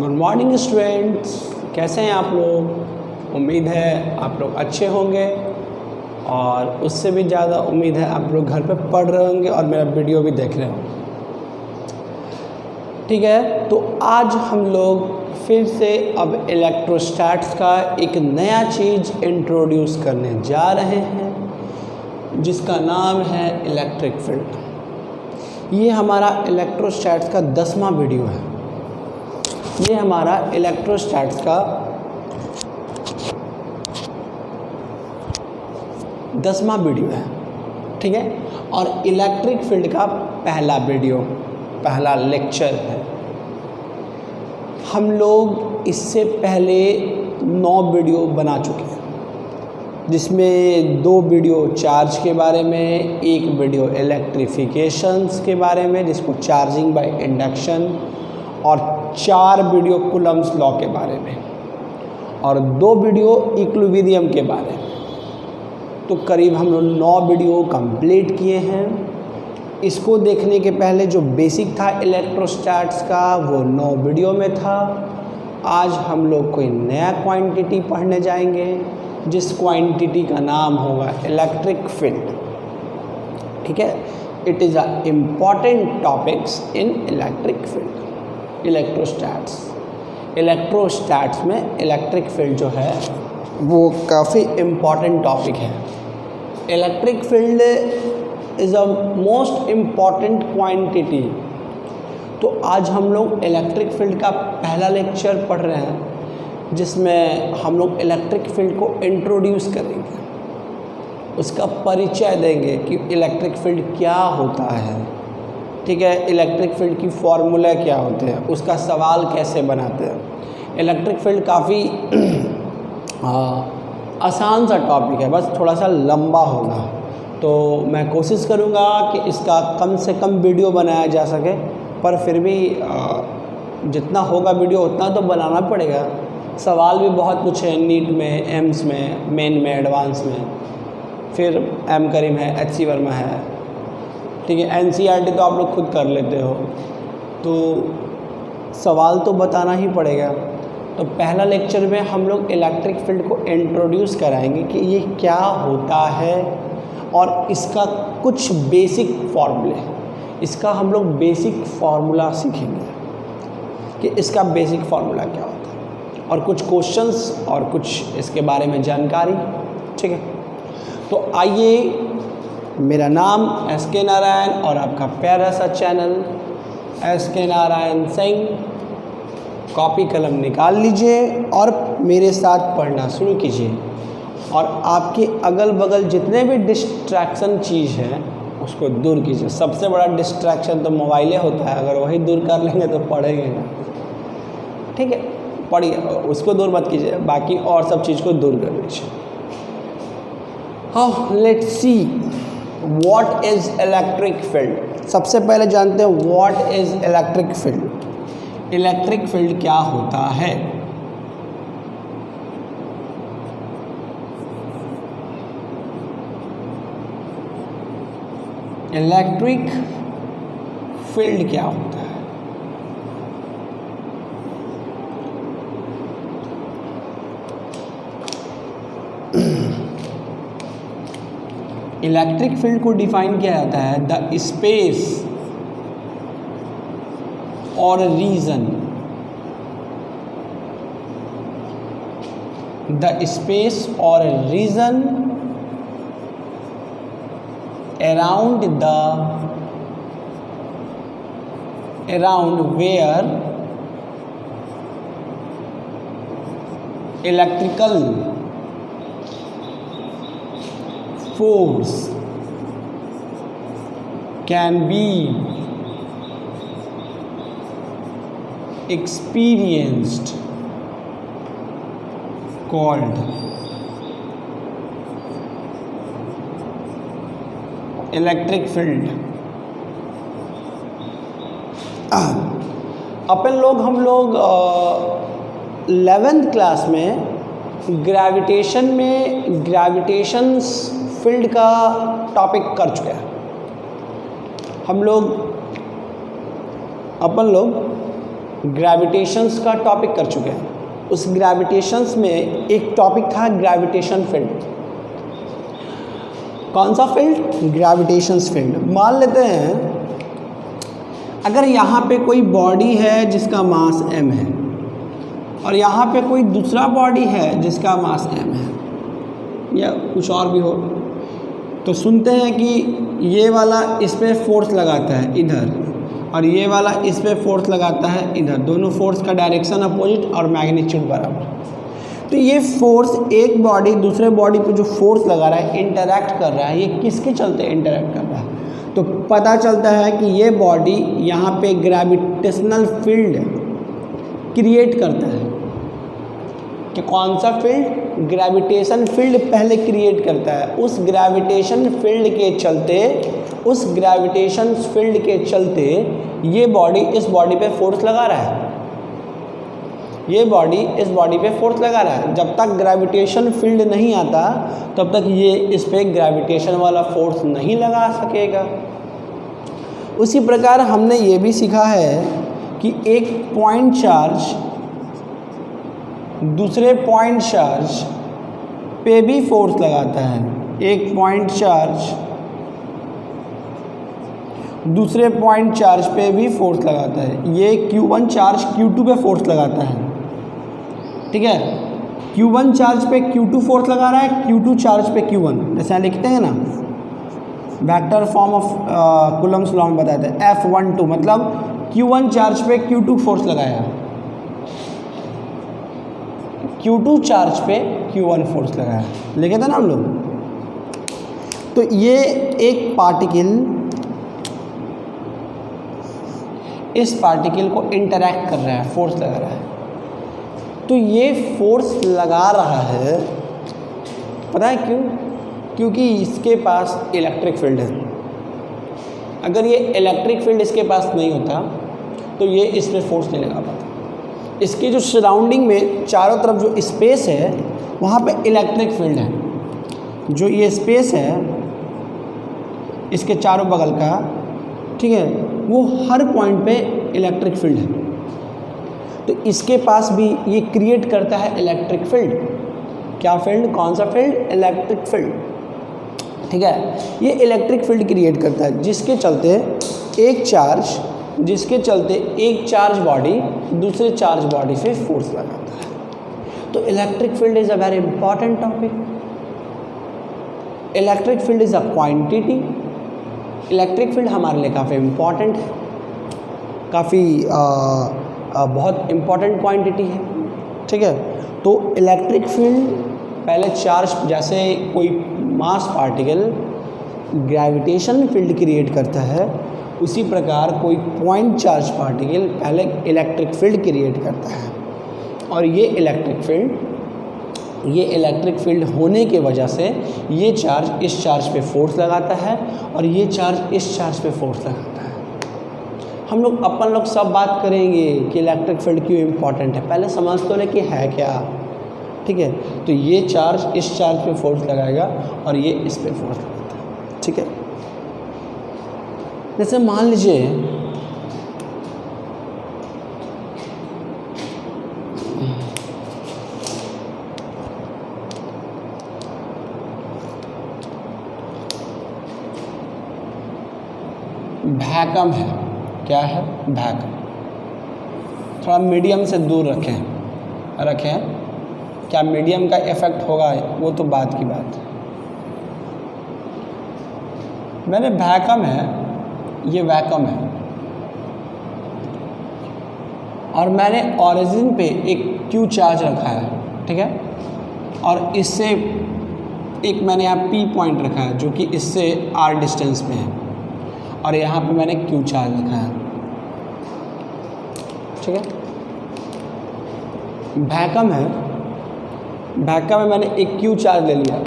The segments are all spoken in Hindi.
गुड मॉर्निंग स्टूडेंट्स, कैसे हैं आप लोग। उम्मीद है आप लोग अच्छे होंगे और उससे भी ज़्यादा उम्मीद है आप लोग घर पे पढ़ रहे होंगे और मेरा वीडियो भी देख रहे होंगे। ठीक है, तो आज हम लोग फिर से अब इलेक्ट्रोस्टैट्स का एक नया चीज़ इंट्रोड्यूस करने जा रहे हैं जिसका नाम है इलेक्ट्रिक फील्ड। ये हमारा इलेक्ट्रोस्टैट्स का 10वां वीडियो है। ये हमारा इलेक्ट्रोस्टैट्स का 10वां वीडियो है, ठीक है। और इलेक्ट्रिक फील्ड का पहला वीडियो, पहला लेक्चर है। हम लोग इससे पहले 9 वीडियो बना चुके हैं, जिसमें 2 वीडियो चार्ज के बारे में, 1 वीडियो इलेक्ट्रिफिकेशंस के बारे में जिसको चार्जिंग बाय इंडक्शन, और 4 वीडियो कूलम्ब्स लॉ के बारे में, और 2 वीडियो इक्विलिब्रियम के बारे में। तो करीब हम लोग 9 वीडियो कंप्लीट किए हैं। इसको देखने के पहले जो बेसिक था इलेक्ट्रोस्टैट्स का वो 9 वीडियो में था। आज हम लोग कोई नया क्वांटिटी पढ़ने जाएंगे जिस क्वांटिटी का नाम होगा इलेक्ट्रिक फील्ड, ठीक है। It is a important topics in electric field. Electrostatics में इलेक्ट्रिक फील्ड जो है वो काफ़ी इम्पॉर्टेंट टॉपिक है। Electric field is a most important quantity. तो आज हम लोग इलेक्ट्रिक फील्ड का पहला लेक्चर पढ़ रहे हैं जिसमें हम लोग इलेक्ट्रिक फील्ड को इंट्रोड्यूस करेंगे, उसका परिचय देंगे कि इलेक्ट्रिक फील्ड क्या होता है, ठीक है। इलेक्ट्रिक फील्ड की फॉर्मूला क्या होते हैं, उसका सवाल कैसे बनाते हैं। इलेक्ट्रिक फील्ड काफ़ी आसान सा टॉपिक है, बस थोड़ा सा लंबा होगा। तो मैं कोशिश करूँगा कि इसका कम से कम वीडियो बनाया जा सके, पर फिर भी जितना होगा वीडियो उतना तो बनाना पड़ेगा। सवाल भी बहुत कुछ है, नीट में, एम्स में, मेन में, एडवांस में, फिर एम करीम है, HC वर्मा है, ठीक है। NCERT तो आप लोग खुद कर लेते हो, तो सवाल तो बताना ही पड़ेगा। तो पहला लेक्चर में हम लोग इलेक्ट्रिक फील्ड को इंट्रोड्यूस कराएंगे कि ये क्या होता है और इसका कुछ बेसिक फॉर्मूले, इसका हम लोग बेसिक फार्मूला सीखेंगे कि इसका बेसिक फार्मूला क्या होता है, और कुछ क्वेश्चंस और कुछ इसके बारे में जानकारी, ठीक है। तो आइए, मेरा नाम SK नारायण और आपका प्यारा सा channel SK Narayan Singh. Copy कलम निकाल लीजिए और मेरे साथ पढ़ना शुरू कीजिए। और आपके अगल बगल जितने भी डिस्ट्रैक्शन चीज़ हैं उसको दूर कीजिए। सबसे बड़ा डिस्ट्रैक्शन तो मोबाइलें होता है, अगर वही दूर कर लेंगे तो पढ़ेंगे ना, ठीक है। पढ़िए, उसको दूर मत कीजिए, बाकी और सब चीज़ को दूर कर लीजिए। हाँ, let's see what is electric field. सबसे पहले जानते हैं what is electric field. Electric field क्या होता है। इलेक्ट्रिक फील्ड क्या होता है। इलेक्ट्रिक फील्ड को डिफाइन किया जाता है द स्पेस और रीजन, द स्पेस और region around where electrical force can be experienced, called electric field. अपन लोग हम लोग 11th क्लास में ग्रेविटेशंस फील्ड का टॉपिक कर चुके हैं। अपन लोग ग्रेविटेशंस का टॉपिक कर चुके हैं। उस ग्रेविटेशंस में एक टॉपिक था ग्रेविटेशन फील्ड। कौन सा फील्ड? ग्रेविटेशंस फील्ड। मान लेते हैं अगर यहाँ पे कोई बॉडी है जिसका मास m है और यहाँ पे कोई दूसरा बॉडी है जिसका मास m है या कुछ और भी हो, तो सुनते हैं कि ये वाला इस पे फोर्स लगाता है इधर और ये वाला इस पे फोर्स लगाता है इधर, दोनों फोर्स का डायरेक्शन अपोजिट और मैग्नीट्यूड बराबर। तो ये फोर्स एक बॉडी दूसरे बॉडी पे जो फोर्स लगा रहा है, इंटरैक्ट कर रहा है, ये किसके चलते इंटरैक्ट कर रहा है? तो पता चलता है कि ये बॉडी यहाँ पे ग्रेविटेशनल फील्ड क्रिएट करता है। कि कौन सा फील्ड? ग्रेविटेशन फील्ड पहले क्रिएट करता है। उस ग्रेविटेशन फील्ड के चलते ये बॉडी इस बॉडी पे फोर्स लगा रहा है, ये बॉडी इस बॉडी पे फोर्स लगा रहा है। जब तक ग्रेविटेशन फील्ड नहीं आता तब तक ये इस पे ग्रेविटेशन वाला फोर्स नहीं लगा सकेगा। उसी प्रकार हमने ये भी सीखा है कि एक पॉइंट चार्ज दूसरे पॉइंट चार्ज पे भी फोर्स लगाता है। एक पॉइंट चार्ज दूसरे पॉइंट चार्ज पे भी फोर्स लगाता है। ये Q1 चार्ज Q2 पे फोर्स लगाता है, ठीक है। Q1 चार्ज पे Q2 फोर्स लगा रहा है, Q2 चार्ज पे Q1, जैसे लिखते हैं ना vector form of Coulomb's law में बताते हैं F12 मतलब Q1 चार्ज पे Q2 फोर्स लगाया, Q2 चार्ज पे Q1 फोर्स लगाया, लिखे थे ना हम लोग। तो ये एक पार्टिकल इस पार्टिकल को इंटरैक्ट कर रहा है, फोर्स लगा रहा है। तो ये फोर्स लगा रहा है, पता है क्यों? क्योंकि इसके पास इलेक्ट्रिक फील्ड है। अगर ये इलेक्ट्रिक फील्ड इसके पास नहीं होता तो ये इस पर फोर्स नहीं लगा पाता। इसके जो सराउंडिंग में चारों तरफ जो स्पेस है वहाँ पे इलेक्ट्रिक फील्ड है। जो ये स्पेस है इसके चारों बगल का, ठीक है, वो हर पॉइंट पे इलेक्ट्रिक फील्ड है। तो इसके पास भी ये क्रिएट करता है इलेक्ट्रिक फील्ड। क्या फील्ड? कौन सा फील्ड? इलेक्ट्रिक फील्ड, ठीक है। ये इलेक्ट्रिक फील्ड क्रिएट करता है जिसके चलते एक चार्ज बॉडी दूसरे चार्ज बॉडी से फोर्स लगाता है। तो electric field is a very important topic. Electric field is a quantity. Electric field हमारे लिए काफ़ी इम्पॉर्टेंट है, काफ़ी बहुत इम्पॉर्टेंट क्वांटिटी है, ठीक है। तो इलेक्ट्रिक फील्ड पहले चार्ज, जैसे कोई मास पार्टिकल ग्रेविटेशन फील्ड क्रिएट करता है, उसी प्रकार कोई पॉइंट चार्ज पार्टिकल पहले इलेक्ट्रिक फील्ड क्रिएट करता है। और ये इलेक्ट्रिक फील्ड होने के वजह से ये चार्ज इस चार्ज पे फोर्स लगाता है और ये चार्ज इस चार्ज पे फोर्स लगाता है। हम लोग अपन लोग सब बात करेंगे कि इलेक्ट्रिक फील्ड क्यों इम्पॉर्टेंट है, पहले समझ तो ले कि है क्या, ठीक है। तो ये चार्ज इस चार्ज पे फोर्स लगाएगा और ये इस पे फोर्स लगाता है, ठीक है। जैसे मान लीजिए वैक्यूम है। क्या है? वैक्यूम। थोड़ा मीडियम से दूर रखें। क्या मीडियम का इफेक्ट होगा वो तो बात की बात है। मैंने वैक्यूम है, ये वैक्यूम है और मैंने ओरिजिन पे एक Q चार्ज रखा है, ठीक है। और इससे एक मैंने यहाँ P पॉइंट रखा है जो कि इससे R डिस्टेंस पे है और यहाँ पे मैंने Q चार्ज रखा है, ठीक है। वैक्यूम में मैंने एक Q चार्ज ले लिया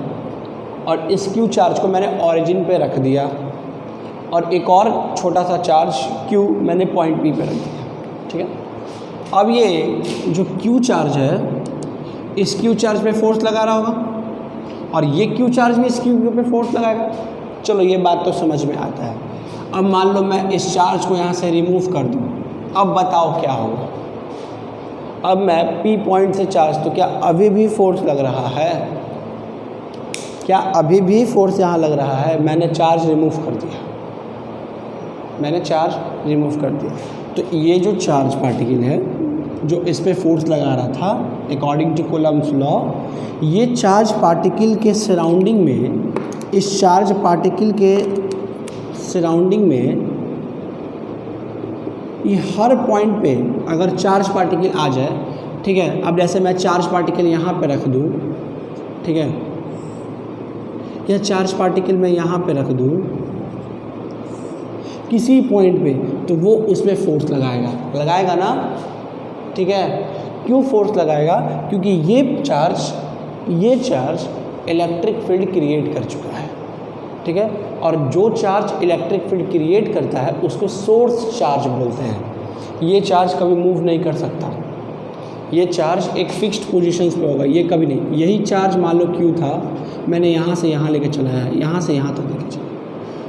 और इस Q चार्ज को मैंने ओरिजिन पे रख दिया और एक और छोटा सा चार्ज Q मैंने पॉइंट P पे रख दिया, ठीक है। अब ये जो Q चार्ज है इस Q चार्ज पे फोर्स लगा रहा होगा और ये Q चार्ज भी इस Q पे फोर्स लगाएगा। चलो ये बात तो समझ में आता है। अब मान लो मैं इस चार्ज को यहाँ से रिमूव कर दूँ, अब बताओ क्या होगा? अब मैं P पॉइंट से चार्ज, तो क्या अभी भी फोर्स लग रहा है? क्या अभी भी फोर्स यहाँ लग रहा है? मैंने चार्ज रिमूव कर दिया, मैंने चार्ज रिमूव कर दिया। तो ये जो चार्ज पार्टिकल है जो इस पे फोर्स लगा रहा था अकॉर्डिंग टू कूलम्ब्स लॉ, ये चार्ज पार्टिकल के सराउंडिंग में, इस चार्ज पार्टिकल के सराउंडिंग में ये हर पॉइंट पे अगर चार्ज पार्टिकल आ जाए, ठीक है, अब जैसे मैं चार्ज पार्टिकल यहाँ पे रख दूँ, ठीक है, यह चार्ज पार्टिकल मैं यहाँ पे रख दूँ किसी पॉइंट पे, तो वो उसमें फोर्स लगाएगा ना, ठीक है। क्यों फोर्स लगाएगा? क्योंकि ये चार्ज इलेक्ट्रिक फील्ड क्रिएट कर चुका है, ठीक है। और जो चार्ज इलेक्ट्रिक फील्ड क्रिएट करता है उसको सोर्स चार्ज बोलते हैं। ये चार्ज कभी मूव नहीं कर सकता, ये चार्ज एक फिक्स्ड पोजीशंस पे होगा, ये कभी नहीं। यही चार्ज मान लो Q था, मैंने यहाँ से यहाँ लेके चलाया है, यहाँ से यहाँ तक लेके चला,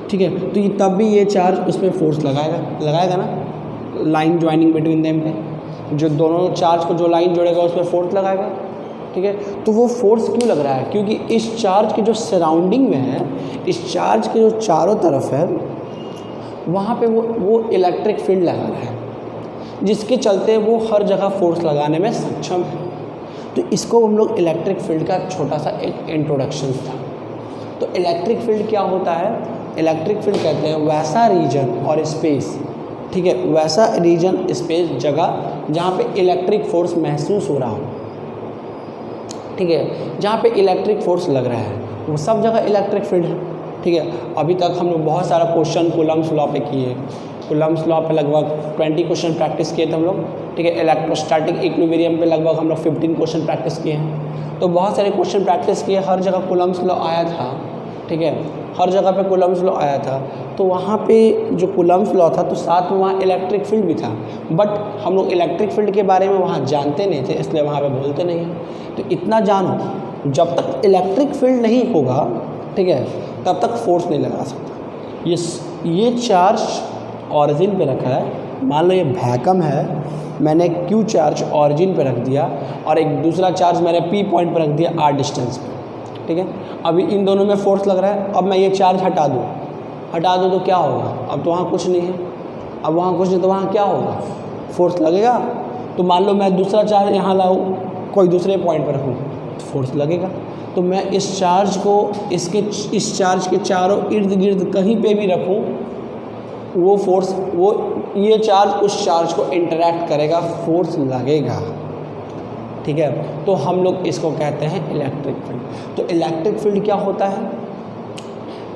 ठीक है, तो ये तब भी ये चार्ज उस पर फोर्स लगाएगा ना, लाइन ज्वाइनिंग बिटवीन देम पे, जो दोनों चार्ज को जो लाइन जोड़ेगा उस पर फोर्स लगाएगा, ठीक है। तो वो फोर्स क्यों लग रहा है? क्योंकि इस चार्ज के जो सराउंडिंग में है, इस चार्ज के जो चारों तरफ है, वहाँ पे वो इलेक्ट्रिक फील्ड लगा रहा है, जिसके चलते वो हर जगह फोर्स लगाने में सक्षम है। तो इसको हम लोग इलेक्ट्रिक फील्ड का छोटा सा एक इंट्रोडक्शन था। तो इलेक्ट्रिक फील्ड क्या होता है? इलेक्ट्रिक फील्ड कहते हैं वैसा रीजन और स्पेस, ठीक है, वैसा रीजन स्पेस जगह जहाँ पे इलेक्ट्रिक फोर्स महसूस हो रहा हो, ठीक है, जहाँ पे इलेक्ट्रिक फोर्स लग रहा है, वो सब जगह इलेक्ट्रिक फील्ड है, ठीक है। अभी तक हम लोग बहुत सारा क्वेश्चन कूलम्ब्स लॉ पे किए, कूलम्ब्स लॉ पे लगभग 20 क्वेश्चन प्रैक्टिस किए थे हम लोग, ठीक है। इलेक्ट्रोस्टैटिक इक्विलिब्रियम पे लगभग हम लोग 15 क्वेश्चन प्रैक्टिस किए हैं। तो बहुत सारे क्वेश्चन प्रैक्टिस किए, हर जगह कूलम्ब्स लॉ आया था, ठीक है, हर जगह पे कूलम्ब्स लॉ आया था। तो वहाँ पे जो कूलम्ब्स लॉ था तो साथ में वहाँ इलेक्ट्रिक फील्ड भी था, बट हम लोग इलेक्ट्रिक फील्ड के बारे में वहाँ जानते नहीं थे, इसलिए वहाँ पे बोलते नहीं हैं। तो इतना जानो, जब तक इलेक्ट्रिक फील्ड नहीं होगा, ठीक है, तब तक फोर्स नहीं लगा सकता। ये चार्ज ऑरिजिन पे रखा है, मान लो ये वैक्यूम है, मैंने Q चार्ज ऑरिजिन पे रख दिया और एक दूसरा चार्ज मैंने P पॉइंट पे रख दिया R डिस्टेंस पे, ठीक है। अभी इन दोनों में फोर्स लग रहा है, अब मैं ये चार्ज हटा दूँ तो क्या होगा? अब तो वहाँ कुछ नहीं है, अब वहाँ कुछ नहीं तो वहाँ क्या होगा? फोर्स लगेगा। तो मान लो मैं दूसरा चार्ज यहाँ लाऊँ, कोई दूसरे पॉइंट पर रखूँ, तो फोर्स लगेगा। तो मैं इस चार्ज को इस चार्ज के चारों इर्द गिर्द कहीं पे भी रखूँ, वो फोर्स, ये चार्ज उस चार्ज को इंटरैक्ट करेगा, फोर्स लगेगा, ठीक है। तो हम लोग इसको कहते हैं इलेक्ट्रिक फील्ड। तो इलेक्ट्रिक फील्ड क्या होता है?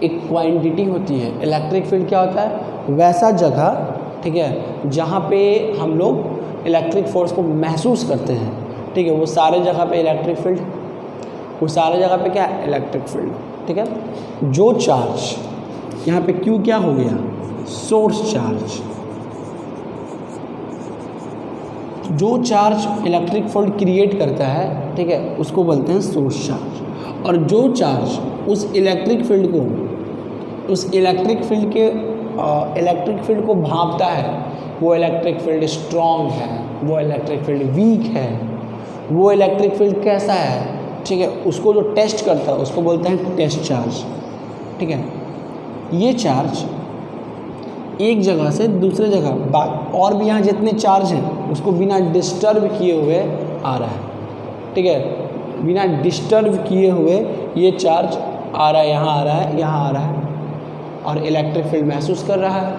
एक क्वांटिटी होती है। इलेक्ट्रिक फील्ड क्या होता है? वैसा जगह, ठीक है, जहाँ पे हम लोग इलेक्ट्रिक फोर्स को महसूस करते हैं, ठीक है, वो सारे जगह पे इलेक्ट्रिक फील्ड, वो सारे जगह पे क्या है? इलेक्ट्रिक फील्ड, ठीक है। जो चार्ज यहाँ पे Q क्या हो गया? Source charge. जो चार्ज इलेक्ट्रिक फील्ड क्रिएट करता है, ठीक है, उसको बोलते हैं सोर्स चार्ज। और जो चार्ज उस इलेक्ट्रिक फील्ड को भांपता है, वो इलेक्ट्रिक फील्ड स्ट्रॉन्ग है, वो इलेक्ट्रिक फील्ड वीक है, वो इलेक्ट्रिक फील्ड कैसा है, ठीक है, उसको जो टेस्ट करता है उसको बोलते हैं टेस्ट चार्ज, ठीक है। ये चार्ज एक जगह से दूसरे जगह और भी यहाँ जितने चार्ज हैं उसको बिना डिस्टर्ब किए हुए आ रहा है, ठीक है, बिना डिस्टर्ब किए हुए ये चार्ज आ रहा है, यहाँ आ रहा है, यहाँ आ रहा है, और इलेक्ट्रिक फील्ड महसूस कर रहा है,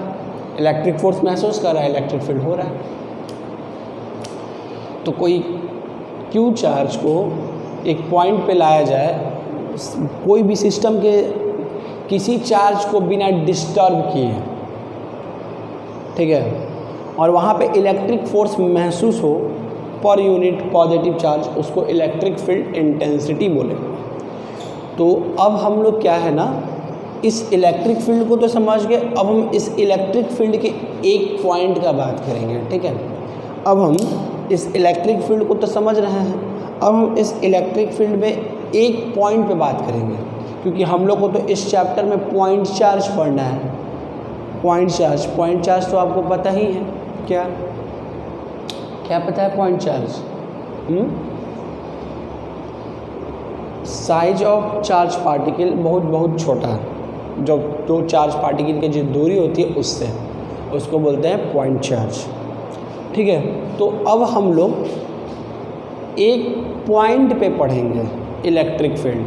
इलेक्ट्रिक फोर्स महसूस कर रहा है, इलेक्ट्रिक फील्ड हो रहा है। तो कोई Q चार्ज को एक पॉइंट पे लाया जाए, कोई भी सिस्टम के किसी चार्ज को बिना डिस्टर्ब किए, ठीक है, और वहाँ पे इलेक्ट्रिक फोर्स महसूस हो पर यूनिट पॉजिटिव चार्ज, उसको इलेक्ट्रिक फील्ड इंटेंसिटी बोले। तो अब हम लोग क्या है ना, इस इलेक्ट्रिक फील्ड को तो समझ गए, अब हम इस इलेक्ट्रिक फील्ड के एक पॉइंट का बात करेंगे, ठीक है। अब हम इस इलेक्ट्रिक फील्ड को तो समझ रहे हैं, अब हम इस इलेक्ट्रिक फील्ड में एक पॉइंट पे बात करेंगे, क्योंकि हम लोग को तो इस चैप्टर में पॉइंट चार्ज पढ़ना है। पॉइंट चार्ज तो आपको पता ही है, क्या पता है? Point charge size of charge particle बहुत छोटा है, जो दो चार्ज पार्टिकल की जो दूरी होती है उससे, उसको बोलते हैं पॉइंट चार्ज। ठीक है, तो अब हम लोग एक पॉइंट पे पढ़ेंगे इलेक्ट्रिक फील्ड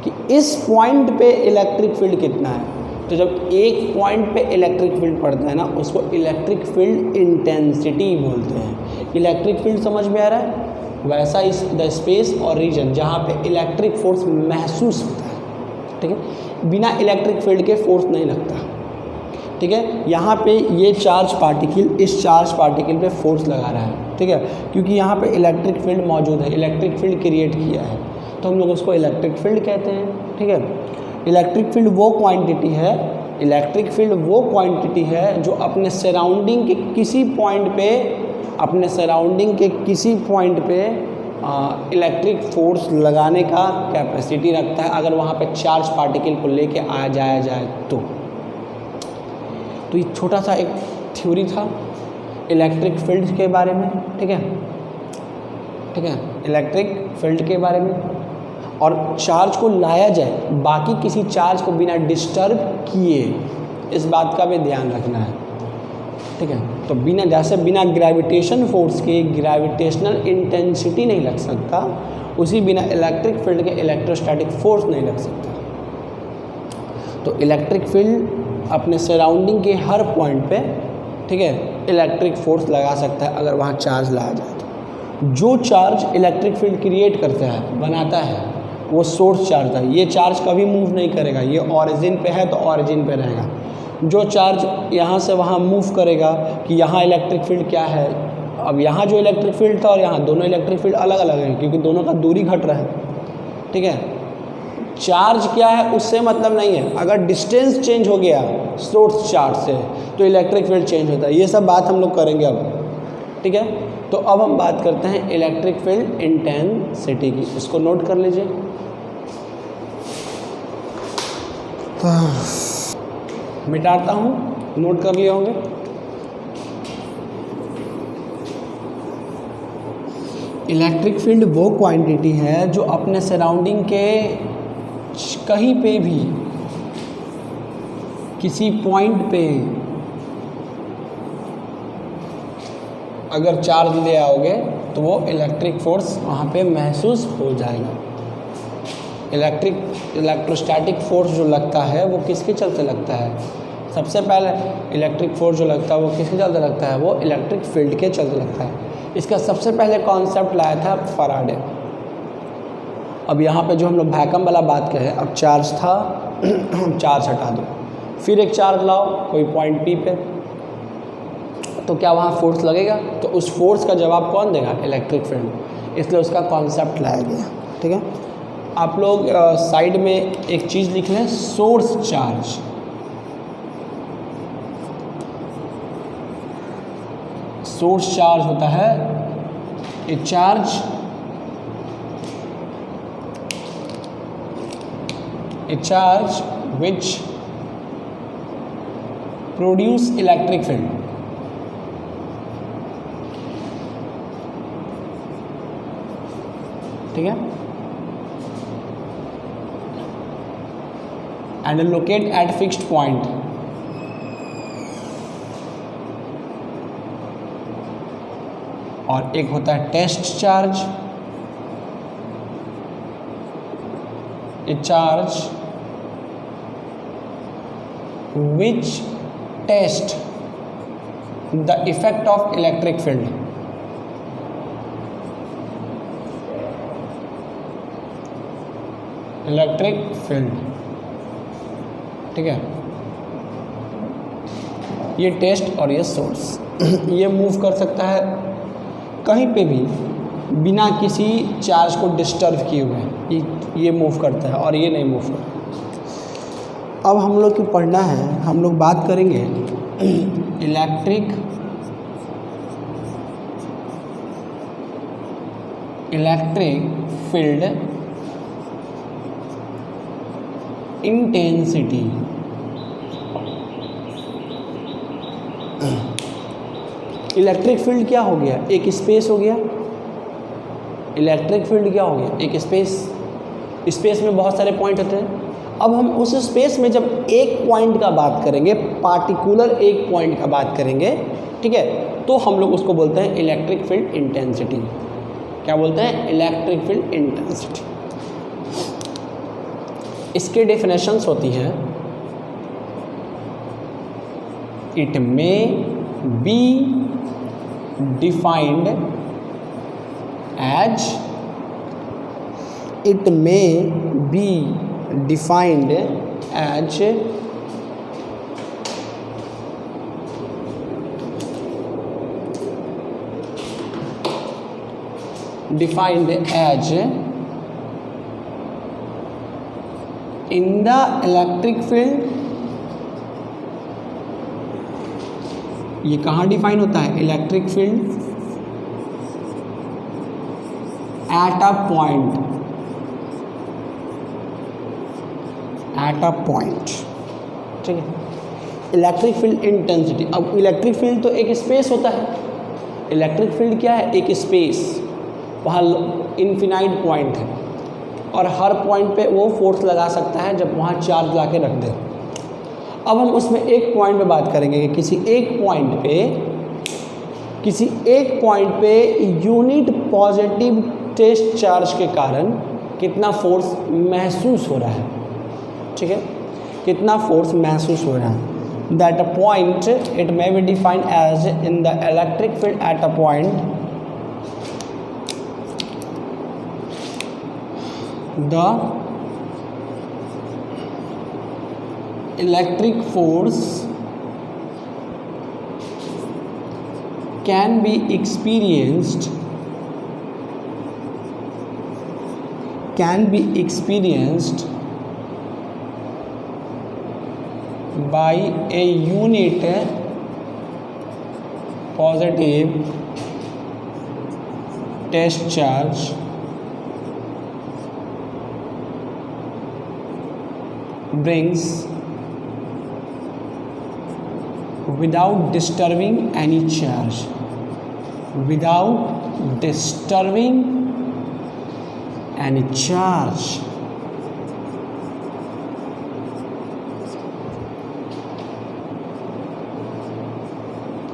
कि इस पॉइंट पे इलेक्ट्रिक फील्ड कितना है। तो जब एक पॉइंट पे इलेक्ट्रिक फील्ड पड़ता है ना, उसको इलेक्ट्रिक फील्ड इंटेंसिटी बोलते हैं। इलेक्ट्रिक फील्ड समझ में आ रहा है? वैसा इस द स्पेस और रीजन जहाँ पे इलेक्ट्रिक फोर्स महसूस होता है। ठीक है, बिना इलेक्ट्रिक फील्ड के फोर्स नहीं लगता। ठीक है, यहाँ पे ये चार्ज पार्टिकल इस चार्ज पार्टिकल पे फोर्स लगा रहा है। ठीक है, क्योंकि यहाँ पे इलेक्ट्रिक फील्ड मौजूद है, इलेक्ट्रिक फील्ड क्रिएट किया है, तो हम लोग उसको इलेक्ट्रिक फील्ड कहते हैं। ठीक है, इलेक्ट्रिक फील्ड वो क्वांटिटी है, इलेक्ट्रिक फील्ड वो क्वांटिटी है जो अपने सराउंडिंग के किसी पॉइंट पे, अपने सराउंडिंग के किसी पॉइंट पे इलेक्ट्रिक फोर्स लगाने का कैपेसिटी रखता है, अगर वहाँ पे चार्ज पार्टिकल को लेके आ जाया जाए तो ये छोटा सा एक थ्योरी था इलेक्ट्रिक फील्ड के बारे में। ठीक है, इलेक्ट्रिक फील्ड के बारे में, और चार्ज को लाया जाए बाकी किसी चार्ज को बिना डिस्टर्ब किए, इस बात का भी ध्यान रखना है। ठीक है, तो बिना ग्रेविटेशन फोर्स के ग्रेविटेशनल इंटेंसिटी नहीं लग सकता, उसी बिना इलेक्ट्रिक फील्ड के इलेक्ट्रोस्टैटिक फोर्स नहीं लग सकता। तो इलेक्ट्रिक फील्ड अपने सराउंडिंग के हर पॉइंट पे, ठीक है, इलेक्ट्रिक फोर्स लगा सकता है अगर वहाँ चार्ज लाया जाए तो। जो चार्ज इलेक्ट्रिक फील्ड क्रिएट करता है, बनाता है, वो सोर्स चार्ज है। ये चार्ज कभी मूव नहीं करेगा, ये ऑरिजिन पे है तो ऑरिजिन पे रहेगा। जो चार्ज यहाँ से वहाँ मूव करेगा कि यहाँ इलेक्ट्रिक फील्ड क्या है, अब यहाँ जो इलेक्ट्रिक फील्ड था और यहाँ दोनों इलेक्ट्रिक फील्ड अलग अलग हैं क्योंकि दोनों का दूरी घट रहा है। ठीक है, चार्ज क्या है उससे मतलब नहीं है, अगर डिस्टेंस चेंज हो गया सोर्स चार्ज से तो इलेक्ट्रिक फील्ड चेंज होता है। ये सब बात हम लोग करेंगे अब। ठीक है, तो अब हम बात करते हैं इलेक्ट्रिक फील्ड इंटेंसिटी की, इसको नोट कर लीजिए। मिटाता हूँ, नोट कर लिए होंगे। इलेक्ट्रिक फील्ड वो क्वांटिटी है जो अपने सराउंडिंग के कहीं पे भी किसी पॉइंट पे अगर चार्ज ले आओगे तो वो इलेक्ट्रिक फोर्स वहाँ पे महसूस हो जाएगा। इलेक्ट्रोस्टैटिक फोर्स जो लगता है वो किसके चलते लगता है? सबसे पहले इलेक्ट्रिक फोर्स जो लगता है वो किसके चलते लगता है? वो इलेक्ट्रिक फील्ड के चलते लगता है। इसका सबसे पहले कॉन्सेप्ट लाया था फैराडे। अब यहाँ पे जो हम लोग वैक्यूम वाला बात करें, अब चार्ज था चार्ज हटा दो, फिर एक चार्ज लाओ कोई पॉइंट पी पे, तो क्या वहाँ फोर्स लगेगा? तो उस फोर्स का जवाब कौन देगा? Electric field. इसलिए उसका कॉन्सेप्ट लाया गया। ठीक है, आप लोग साइड में एक चीज़ लिख लें, सोर्स चार्ज। सोर्स चार्ज होता है ए charge which produce electric field। ठीक है, and locate at fixed point। और एक होता है test charge, a charge which test the effect of electric field। इलेक्ट्रिक फील्ड। ठीक है, ये टेस्ट और ये सोर्स ये मूव कर सकता है कहीं पे भी बिना किसी चार्ज को डिस्टर्ब किए हुए, ये मूव करता है और ये नहीं मूव करता। अब हम लोग को पढ़ना है, हम लोग बात करेंगे electric field intensity. Electric field क्या हो गया? एक स्पेस हो गया, इलेक्ट्रिक फील्ड क्या हो गया, एक स्पेस में बहुत सारे पॉइंट होते हैं। अब हम उस स्पेस में जब एक पॉइंट का बात करेंगे, पार्टिकुलर एक पॉइंट का बात करेंगे, ठीक है, तो हम लोग उसको बोलते हैं इलेक्ट्रिक फील्ड इंटेंसिटी। क्या बोलते हैं? Electric field intensity. इसके डेफिनेशंस होती हैं, it may be defined as, it may be defined as in the electric field। ये कहाँ डिफाइन होता है? Electric field at a point, ठीक है। इलेक्ट्रिक फील्ड इंटेंसिटी, अब इलेक्ट्रिक फील्ड तो एक स्पेस होता है। इलेक्ट्रिक फील्ड क्या है? एक स्पेस, वहाँ इनफिनाइट पॉइंट है और हर पॉइंट पे वो फोर्स लगा सकता है जब वहाँ चार्ज ला के रख दे। अब हम उसमें एक पॉइंट पे बात करेंगे कि किसी एक पॉइंट पे यूनिट पॉजिटिव टेस्ट चार्ज के कारण कितना फोर्स महसूस हो रहा है, ठीक है, कितना फोर्स महसूस हो रहा है। That a point it may be defined as in the electric field at a point the electric force can be experienced by a unit positive test charge brings without disturbing any charge,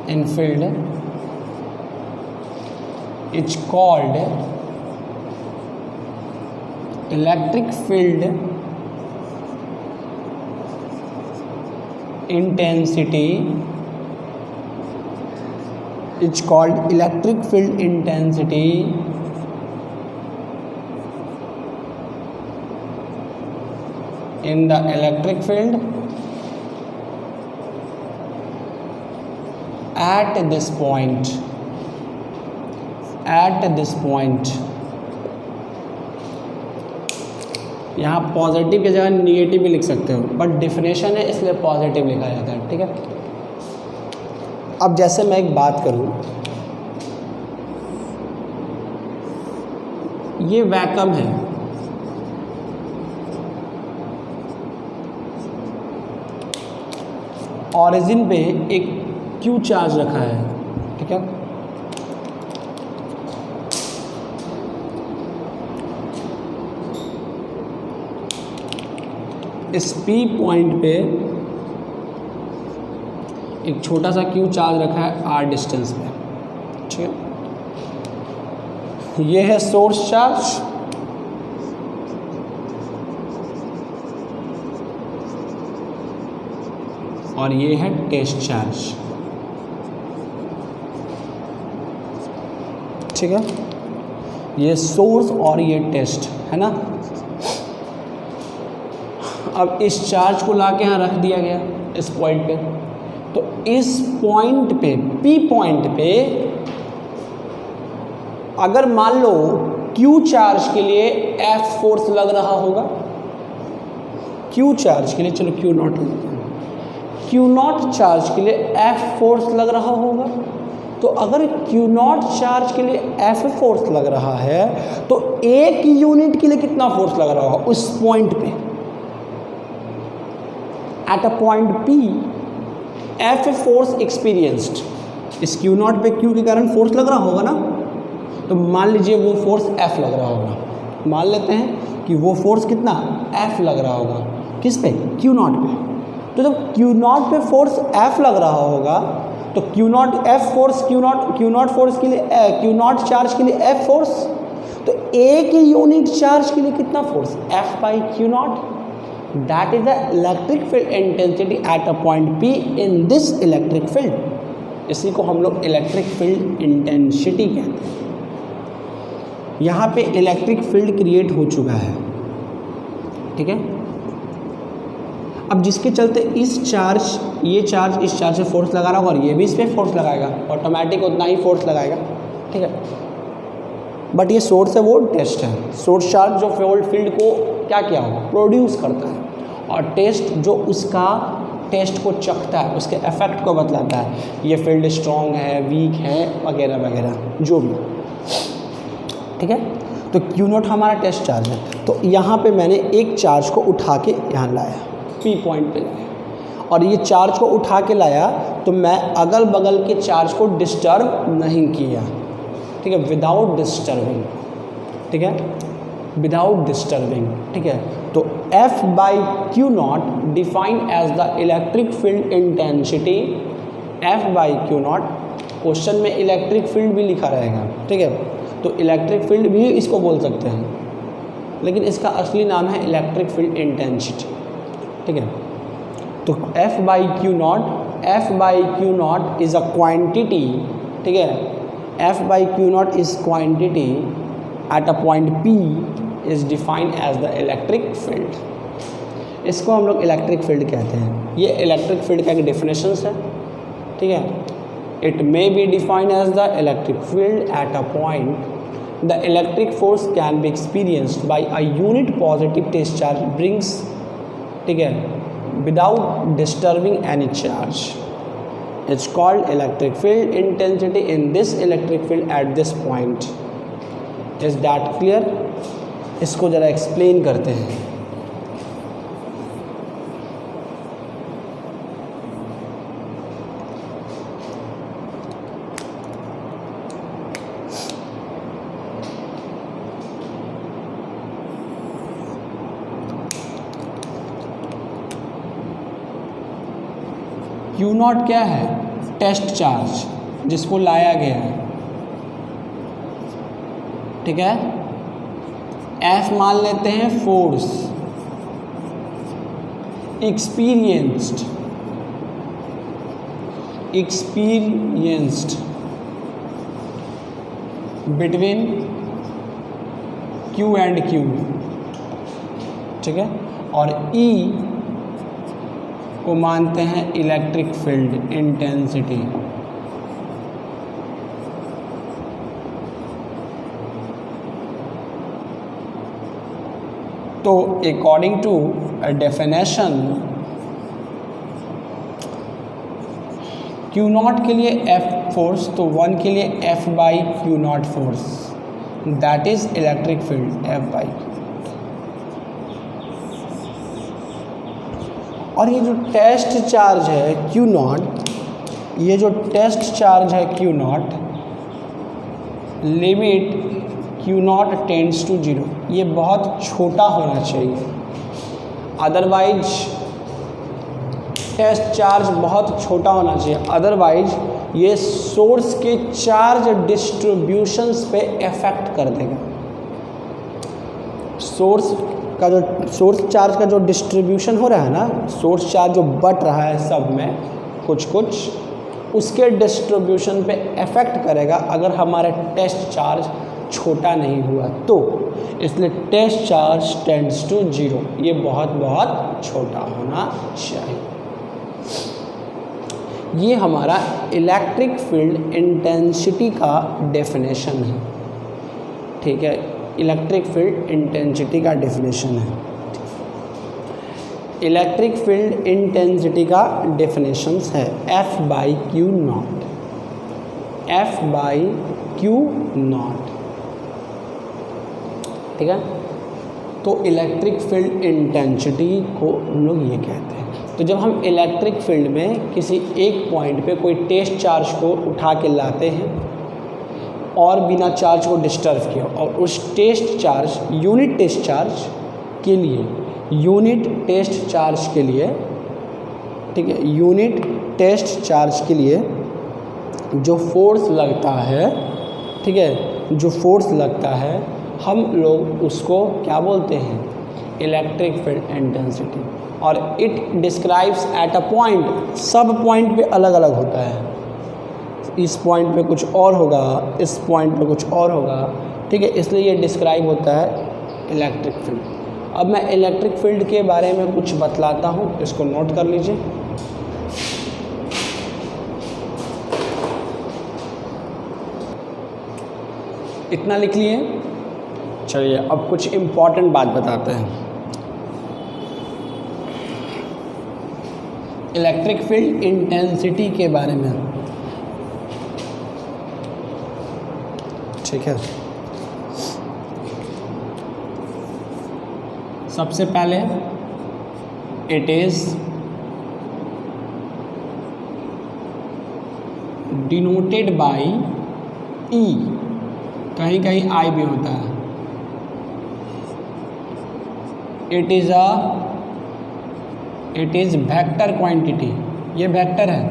in field it's called electric field intensity, it's called electric field intensity in the electric field at this point यहाँ पॉजिटिव की जगह निगेटिव भी लिख सकते हो, बट डेफिनेशन है इसलिए पॉजिटिव लिखा जाता है, ठीक है। अब जैसे मैं एक बात करूँ, ये वैक्यूम है, ऑरिजिन पे एक क्यू चार्ज रखा है, ठीक है, इस P पॉइंट पे एक छोटा सा क्यू चार्ज रखा है R डिस्टेंस पे, ठीक है। ये है सोर्स चार्ज और ये है टेस्ट चार्ज, ठीक है। ये सोर्स और ये टेस्ट है ना। अब इस चार्ज को लाके यहाँ रख दिया गया इस पॉइंट पे, तो इस पॉइंट पे P पॉइंट पे अगर मान लो Q चार्ज के लिए F फोर्स लग रहा होगा, Q चार्ज के लिए, चलो Q नॉट लेते हैं, Q नॉट चार्ज के लिए F फोर्स लग रहा होगा, तो अगर Q नॉट चार्ज के लिए F फोर्स लग रहा है तो एक यूनिट के लिए कितना फोर्स लग रहा होगा उस पॉइंट पे, eight a point P F force experienced. इस Q नॉट पे Q के कारण फोर्स लग रहा होगा ना, तो मान लीजिए वो फोर्स F लग रहा होगा, मान लेते हैं कि वो फोर्स कितना F लग रहा होगा, किस पे, Q नॉट पे। तो जब Q नॉट पे फोर्स F लग रहा होगा तो Q not F force Q naught force के लिए Q नॉट चार्ज के लिए F फोर्स, तो एक यूनिट चार्ज के लिए कितना force, F by Q not. That is the electric field intensity at a point P in this electric field. इसी को हम लोग इलेक्ट्रिक फील्ड इंटेंसिटी कहते हैं। यहाँ पे इलेक्ट्रिक फील्ड क्रिएट हो चुका है, ठीक है। अब जिसके चलते ये चार्ज इस चार्ज से फोर्स लगा रहा होगा और ये भी इस पर फोर्स लगाएगा, ऑटोमेटिक उतना ही फोर्स लगाएगा, ठीक है। बट ये सोर्स है, वो टेस्ट है। सोर्स चार्ज जो फील्ड को क्या किया होगा, प्रोड्यूस करता है, और टेस्ट जो उसका टेस्ट को चखता है, उसके इफेक्ट को बतलाता है, ये फील्ड स्ट्रॉन्ग है, वीक है, वगैरह वगैरह जो भी, ठीक है। तो Q नॉट हमारा टेस्ट चार्ज है। तो यहाँ पे मैंने एक चार्ज को उठा के यहाँ लाया, P पॉइंट पे लाया, और ये चार्ज को उठा के लाया तो मैं अगल बगल के चार्ज को डिस्टर्ब नहीं किया, ठीक है, विदाउट डिस्टर्बिंग, ठीक है, विदाउट डिस्टर्बिंग, ठीक है। तो F by Q naught define as the electric field intensity. F by Q naught, question में इलेक्ट्रिक फील्ड भी लिखा रहेगा, ठीक है, तो इलेक्ट्रिक फील्ड भी इसको बोल सकते हैं, लेकिन इसका असली नाम है इलेक्ट्रिक फील्ड इंटेंसिटी, ठीक है। तो F by Q naught is a quantity, ठीक है, F by Q naught is quantity at a point P is defined as the electric field. इसको हम लोग इलेक्ट्रिक फील्ड कहते हैं। ये इलेक्ट्रिक फील्ड का एक डेफिनेशन है, ठीक है। It may be defined as the electric field at a point. The electric force can be experienced by a unit positive test charge brings, ठीक है, without disturbing any charge. It's called electric field intensity in this electric field at this point. Is that clear? इसको ज़रा एक्सप्लेन करते हैं। Q नॉट क्या है, टेस्ट चार्ज जिसको लाया गया है, ठीक है। F मान लेते हैं force experienced between Q and Q, ठीक है, और E को मानते हैं इलेक्ट्रिक फील्ड इंटेंसिटी। तो according to definition Q naught के लिए F फोर्स, तो 1 के लिए F by Q naught force, that is electric field F by Q। और ये जो टेस्ट चार्ज है Q नॉट, ये जो टेस्ट चार्ज है Q naught, limit Q naught tends to 0, ये बहुत छोटा होना चाहिए, अदरवाइज टेस्ट चार्ज बहुत छोटा होना चाहिए, अदरवाइज ये सोर्स के चार्ज डिस्ट्रीब्यूशंस पे इफेक्ट कर देगा। सोर्स चार्ज का जो डिस्ट्रीब्यूशन हो रहा है ना, सोर्स चार्ज जो बट रहा है सब में कुछ कुछ, उसके डिस्ट्रीब्यूशन पे इफेक्ट करेगा अगर हमारा टेस्ट चार्ज छोटा नहीं हुआ तो। इसलिए टेस्ट चार्ज टेंड्स टू 0, ये बहुत बहुत छोटा होना चाहिए। ये हमारा इलेक्ट्रिक फील्ड इंटेंसिटी का डेफिनेशन है, ठीक है, इलेक्ट्रिक फील्ड इंटेंसिटी का डेफिनेशन है। इलेक्ट्रिक फील्ड इंटेंसिटी का डेफिनेशंस है F by Q not, F by Q not, ठीक है। तो इलेक्ट्रिक फील्ड इंटेंसिटी को हम लोग ये कहते हैं। तो जब हम इलेक्ट्रिक फील्ड में किसी एक पॉइंट पे कोई टेस्ट चार्ज को उठा के लाते हैं और बिना चार्ज को डिस्टर्ब किया, और उस test charge unit test charge के लिए ठीक है, यूनिट टेस्ट चार्ज के लिए जो फोर्स लगता है, ठीक है, जो फोर्स लगता है हम लोग उसको क्या बोलते हैं, इलेक्ट्रिक फील्ड इंटेंसिटी। और it describes eight a point, सब पॉइंट पे अलग अलग होता है, इस पॉइंट पे कुछ और होगा, इस पॉइंट पे कुछ और होगा, ठीक है, इसलिए ये डिस्क्राइब होता है इलेक्ट्रिक फील्ड। अब मैं इलेक्ट्रिक फील्ड के बारे में कुछ बतलाता हूँ, इसको नोट कर लीजिए। इतना लिख लिए। चलिए अब कुछ इम्पॉर्टेंट बात बताते हैं इलेक्ट्रिक फील्ड इंटेंसिटी के बारे में, ठीक है। सबसे पहले इट इज डिनोटेड बाय ई, कहीं कहीं आई भी होता है। इट इज वेक्टर क्वांटिटी, ये वेक्टर है,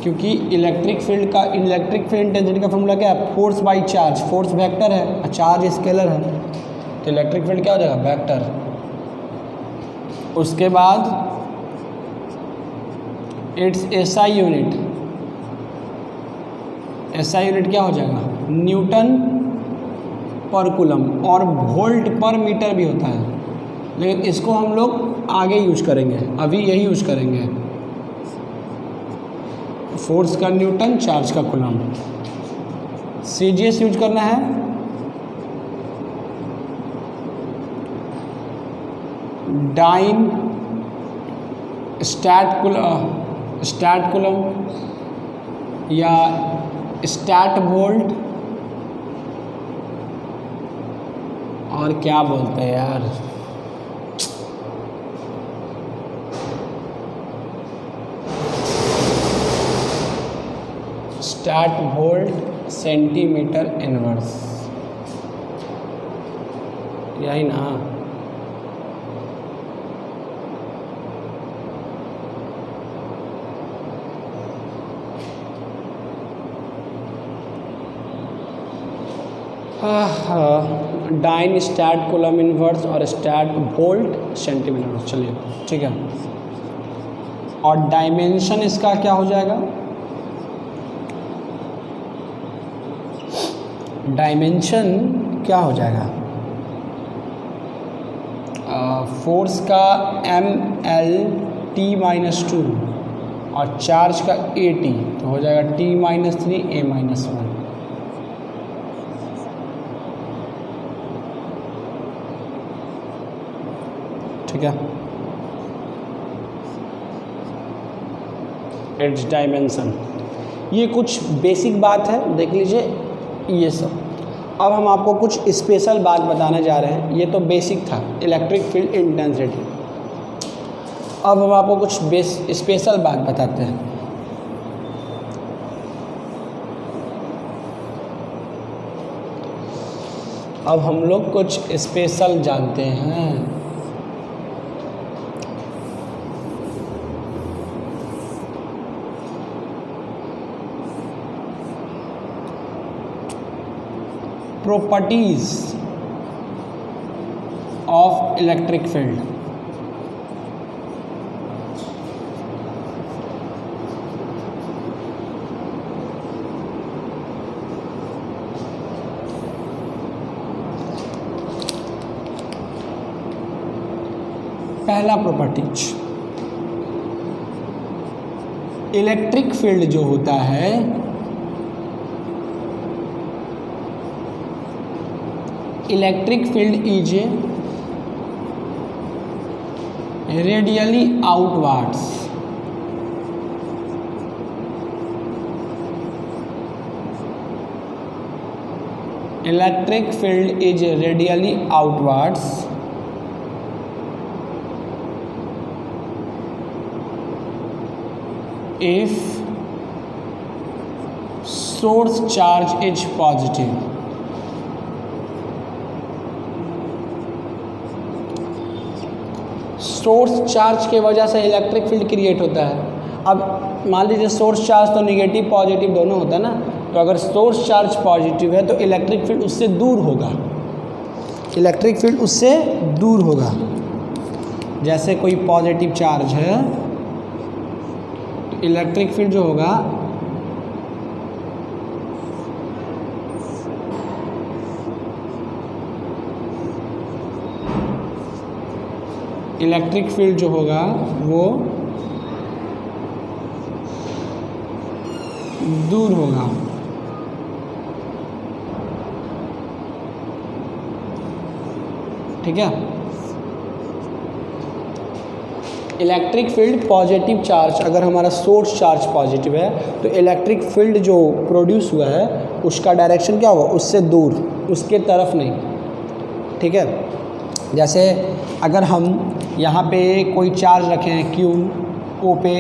क्योंकि इलेक्ट्रिक फील्ड इंटेंसिटी का फॉर्मूला क्या है, force by charge, force vector है, चार्ज स्केलर है, तो इलेक्ट्रिक फील्ड क्या हो जाएगा, वेक्टर। उसके बाद it's SI unit, SI unit क्या हो जाएगा, न्यूटन पर कूलम, और वोल्ट पर मीटर भी होता है, लेकिन इसको हम लोग आगे यूज करेंगे, अभी यही यूज करेंगे। फोर्स का न्यूटन, चार्ज का कूलम। सीजीएस यूज करना है, डाइन स्टैट कूलम या स्टैट वोल्ट, और क्या बोलते हैं यार, स्टैट वोल्ट सेंटीमीटर इनवर्स, यही ना। डाइन स्टैट कूलम इनवर्स और स्टैट वोल्ट सेंटीमीटर, चलिए ठीक है। और डायमेंशन इसका क्या हो जाएगा, डायमेंशन क्या हो जाएगा, फोर्स का mL/T-2 और चार्ज का AT, तो हो जाएगा T-3 A-1, ठीक है। इट्स डायमेंशन, ये कुछ बेसिक बात है, देख लीजिए ये सब। अब हम आपको कुछ स्पेशल बात बताने जा रहे हैं, ये तो बेसिक था इलेक्ट्रिक फील्ड इंटेंसिटी। अब हम आपको कुछ स्पेशल बात बताते हैं। अब हम लोग कुछ स्पेशल जानते हैं। Properties of electric field. पहला प्रॉपर्टीज, इलेक्ट्रिक फील्ड जो होता है electric field is radially outwards, electric field is radially outwards if source charge is positive, source charge के वजह से इलेक्ट्रिक फील्ड क्रिएट होता है। अब मान लीजिए सोर्स चार्ज तो निगेटिव पॉजिटिव दोनों होता है ना, तो अगर सोर्स चार्ज पॉजिटिव है तो इलेक्ट्रिक फील्ड उससे दूर होगा, इलेक्ट्रिक फील्ड उससे दूर होगा। जैसे कोई पॉजिटिव चार्ज है तो इलेक्ट्रिक फील्ड जो होगा इलेक्ट्रिक फील्ड जो होगा वो दूर होगा। ठीक है, इलेक्ट्रिक फील्ड पॉजिटिव चार्ज, अगर हमारा सोर्स चार्ज पॉजिटिव है तो इलेक्ट्रिक फील्ड जो प्रोड्यूस हुआ है उसका डायरेक्शन क्या होगा, उससे दूर, उसके तरफ नहीं। ठीक है, जैसे अगर हम यहाँ पे कोई चार्ज रखे हैं Q O पे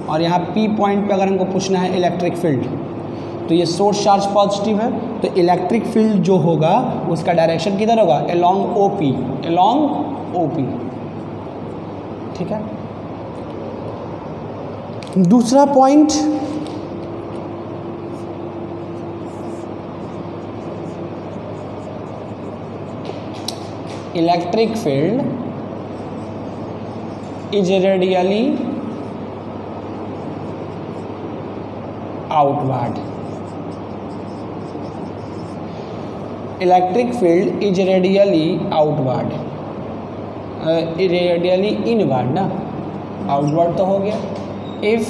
और यहाँ P पॉइंट पे अगर हमको पूछना है इलेक्ट्रिक फील्ड, तो ये सोर्स चार्ज पॉजिटिव है तो इलेक्ट्रिक फील्ड जो होगा उसका डायरेक्शन किधर होगा, अलोंग OP, अलोंग OP। ठीक है, दूसरा point, electric field is radially outward, electric field is radially outward, radially inward ना, आउटवर्ड तो हो गया। If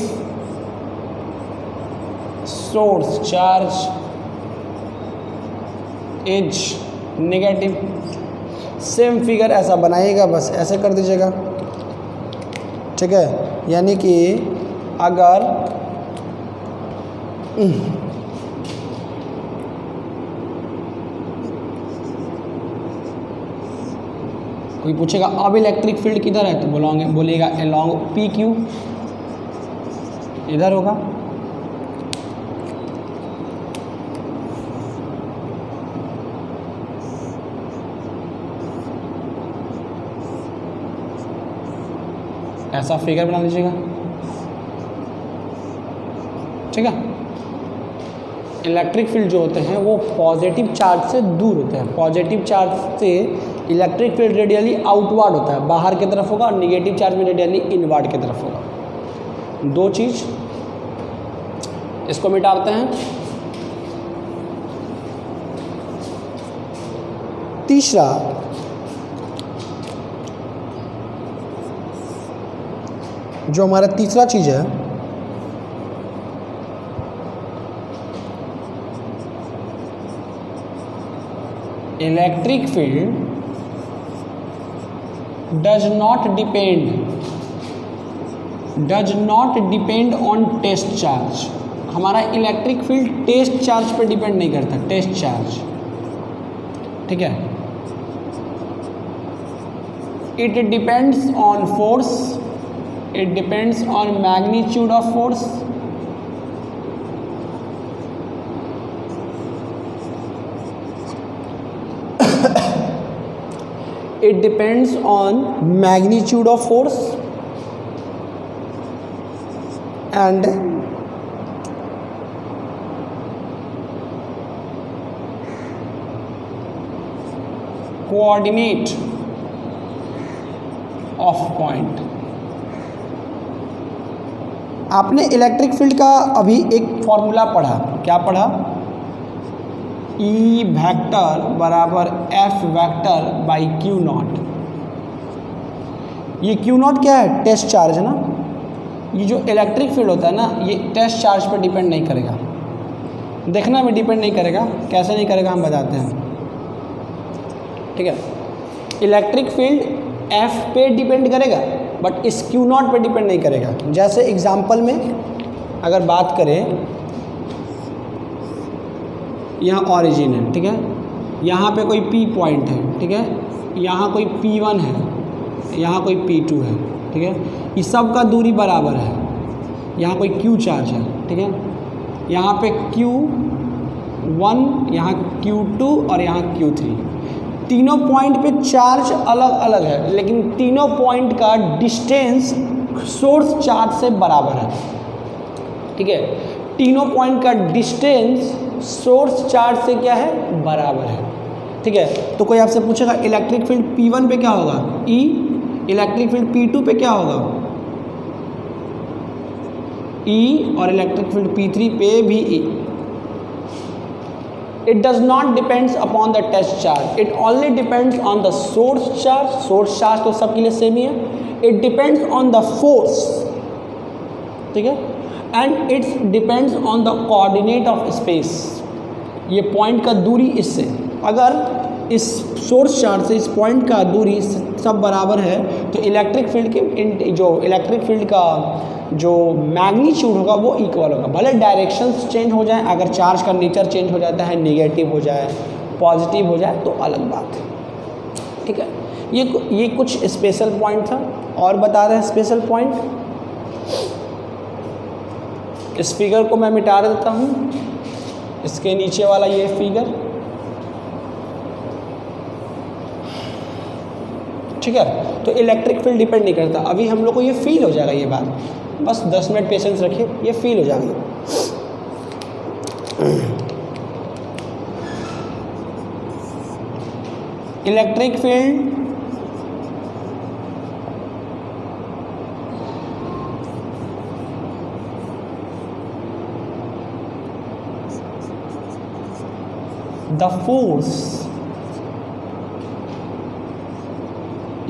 source charge is negative, same figure ऐसा बनाइएगा, बस ऐसे कर दीजिएगा। ठीक है, यानी कि अगर कोई पूछेगा अब इलेक्ट्रिक फील्ड किधर है तो बोलिएगा अलोंग PQ, इधर होगा। ऐसा फिगर बना लीजिएगा। ठीक है, इलेक्ट्रिक फील्ड जो होते हैं वो पॉजिटिव चार्ज से दूर होते हैं, पॉजिटिव चार्ज से इलेक्ट्रिक फील्ड रेडियली आउटवर्ड होता है, बाहर की तरफ होगा, और निगेटिव चार्ज में रेडियली इनवर्ड की तरफ होगा। दो चीज़, इसको मिटाते हैं। तीसरा, जो हमारा तीसरा चीज़ है, electric field does not depend on test charge. हमारा इलेक्ट्रिक फील्ड टेस्ट चार्ज पर डिपेंड नहीं करता, टेस्ट चार्ज। ठीक है, it depends on force, it depends on magnitude of force, it depends on magnitude of force and coordinate of point। आपने इलेक्ट्रिक फील्ड का अभी एक फॉर्मूला पढ़ा, क्या पढ़ा, E वेक्टर बराबर F vector by Q naught. ये Q नॉट क्या है, टेस्ट चार्ज है ना। ये जो इलेक्ट्रिक फील्ड होता है ना, ये टेस्ट चार्ज पर डिपेंड नहीं करेगा, देखना में डिपेंड नहीं करेगा। कैसे नहीं करेगा हम बताते हैं। ठीक है, इलेक्ट्रिक फील्ड F पे डिपेंड करेगा बट इस Q नॉट पे डिपेंड नहीं करेगा। जैसे एग्जांपल में अगर बात करें, यहाँ ऑरिजिन है, ठीक है, यहाँ पे कोई P पॉइंट है, ठीक है, यहाँ कोई P1 है, यहाँ कोई P2 है, ठीक है, इस सब का दूरी बराबर है। यहाँ कोई Q चार्ज है, ठीक है, यहाँ पे Q Q1, यहाँ Q2 और यहाँ Q3। तीनों पॉइंट पे चार्ज अलग अलग है, लेकिन तीनों पॉइंट का डिस्टेंस सोर्स चार्ज से बराबर है। ठीक है, तीनों पॉइंट का डिस्टेंस सोर्स चार्ज से क्या है, बराबर है। ठीक है, तो कोई आपसे पूछेगा इलेक्ट्रिक फील्ड P1 पे क्या होगा, E, इलेक्ट्रिक फील्ड P2 पे क्या होगा, E, और इलेक्ट्रिक फील्ड P3 पे भी E। It does not depends upon the test charge. It only depends on the source charge. Source charge तो सबके लिए सेम ही है. It depends on the force. ठीक है, and it depends on the coordinate of space. ये पॉइंट का दूरी इससे, अगर इस सोर्स चार्ज से इस पॉइंट का दूरी सब बराबर है तो इलेक्ट्रिक फील्ड के जो इलेक्ट्रिक फील्ड का जो मैग्नीट्यूड होगा वो इक्वल होगा। भले डायरेक्शंस चेंज हो जाए, अगर चार्ज का नेचर चेंज हो जाता है, नेगेटिव हो जाए, पॉजिटिव हो जाए तो अलग बात है। ठीक है, ये कुछ स्पेशल पॉइंट था। और बता रहे हैं स्पेशल पॉइंट, इस फिगर को मैं मिटा देता हूँ, इसके नीचे वाला ये फिगर। ठीक है, तो इलेक्ट्रिक फील्ड डिपेंड नहीं करता। अभी हम लोग को ये फील हो जाएगा, ये बात, बस 10 मिनट पेशेंस रखिए, ये फील हो जाएगी। Electric field the force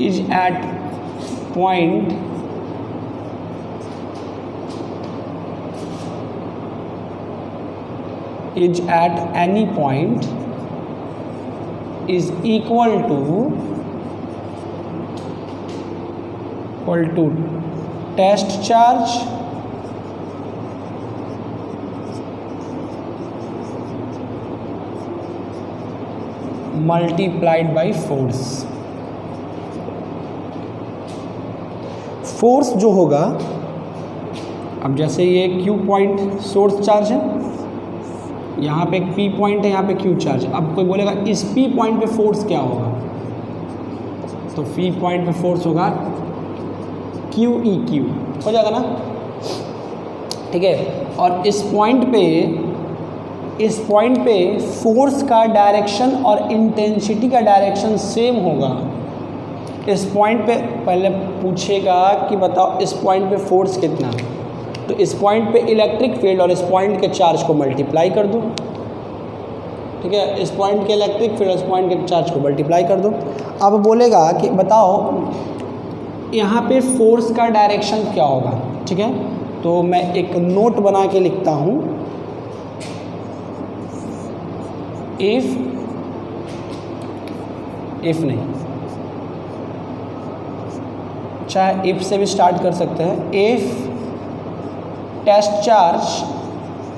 is at point is at any point is equal to test charge multiplied by force। Force जो होगा, अब जैसे ये Q पॉइंट सोर्स चार्ज है, यहाँ पे P पॉइंट है, यहाँ पे Q चार्ज है। अब कोई बोलेगा इस P पॉइंट पे फोर्स क्या होगा, तो P पॉइंट पे फोर्स होगा QEQ, हो जाएगा ना। ठीक है, और इस पॉइंट पे फोर्स का डायरेक्शन और इंटेंसिटी का डायरेक्शन सेम होगा। इस पॉइंट पे पहले पूछेगा कि बताओ इस पॉइंट पे फोर्स कितना, तो इस पॉइंट पे इलेक्ट्रिक फील्ड और इस पॉइंट के चार्ज को मल्टीप्लाई कर दो। ठीक है, इस पॉइंट के इलेक्ट्रिक फील्ड और इस पॉइंट के चार्ज को मल्टीप्लाई कर दो। अब बोलेगा कि बताओ यहाँ पे फोर्स का डायरेक्शन क्या होगा। ठीक है, तो मैं एक नोट बना के लिखता हूँ, इफ नहीं, चाहे इफ से भी स्टार्ट कर सकते हैं। If test charge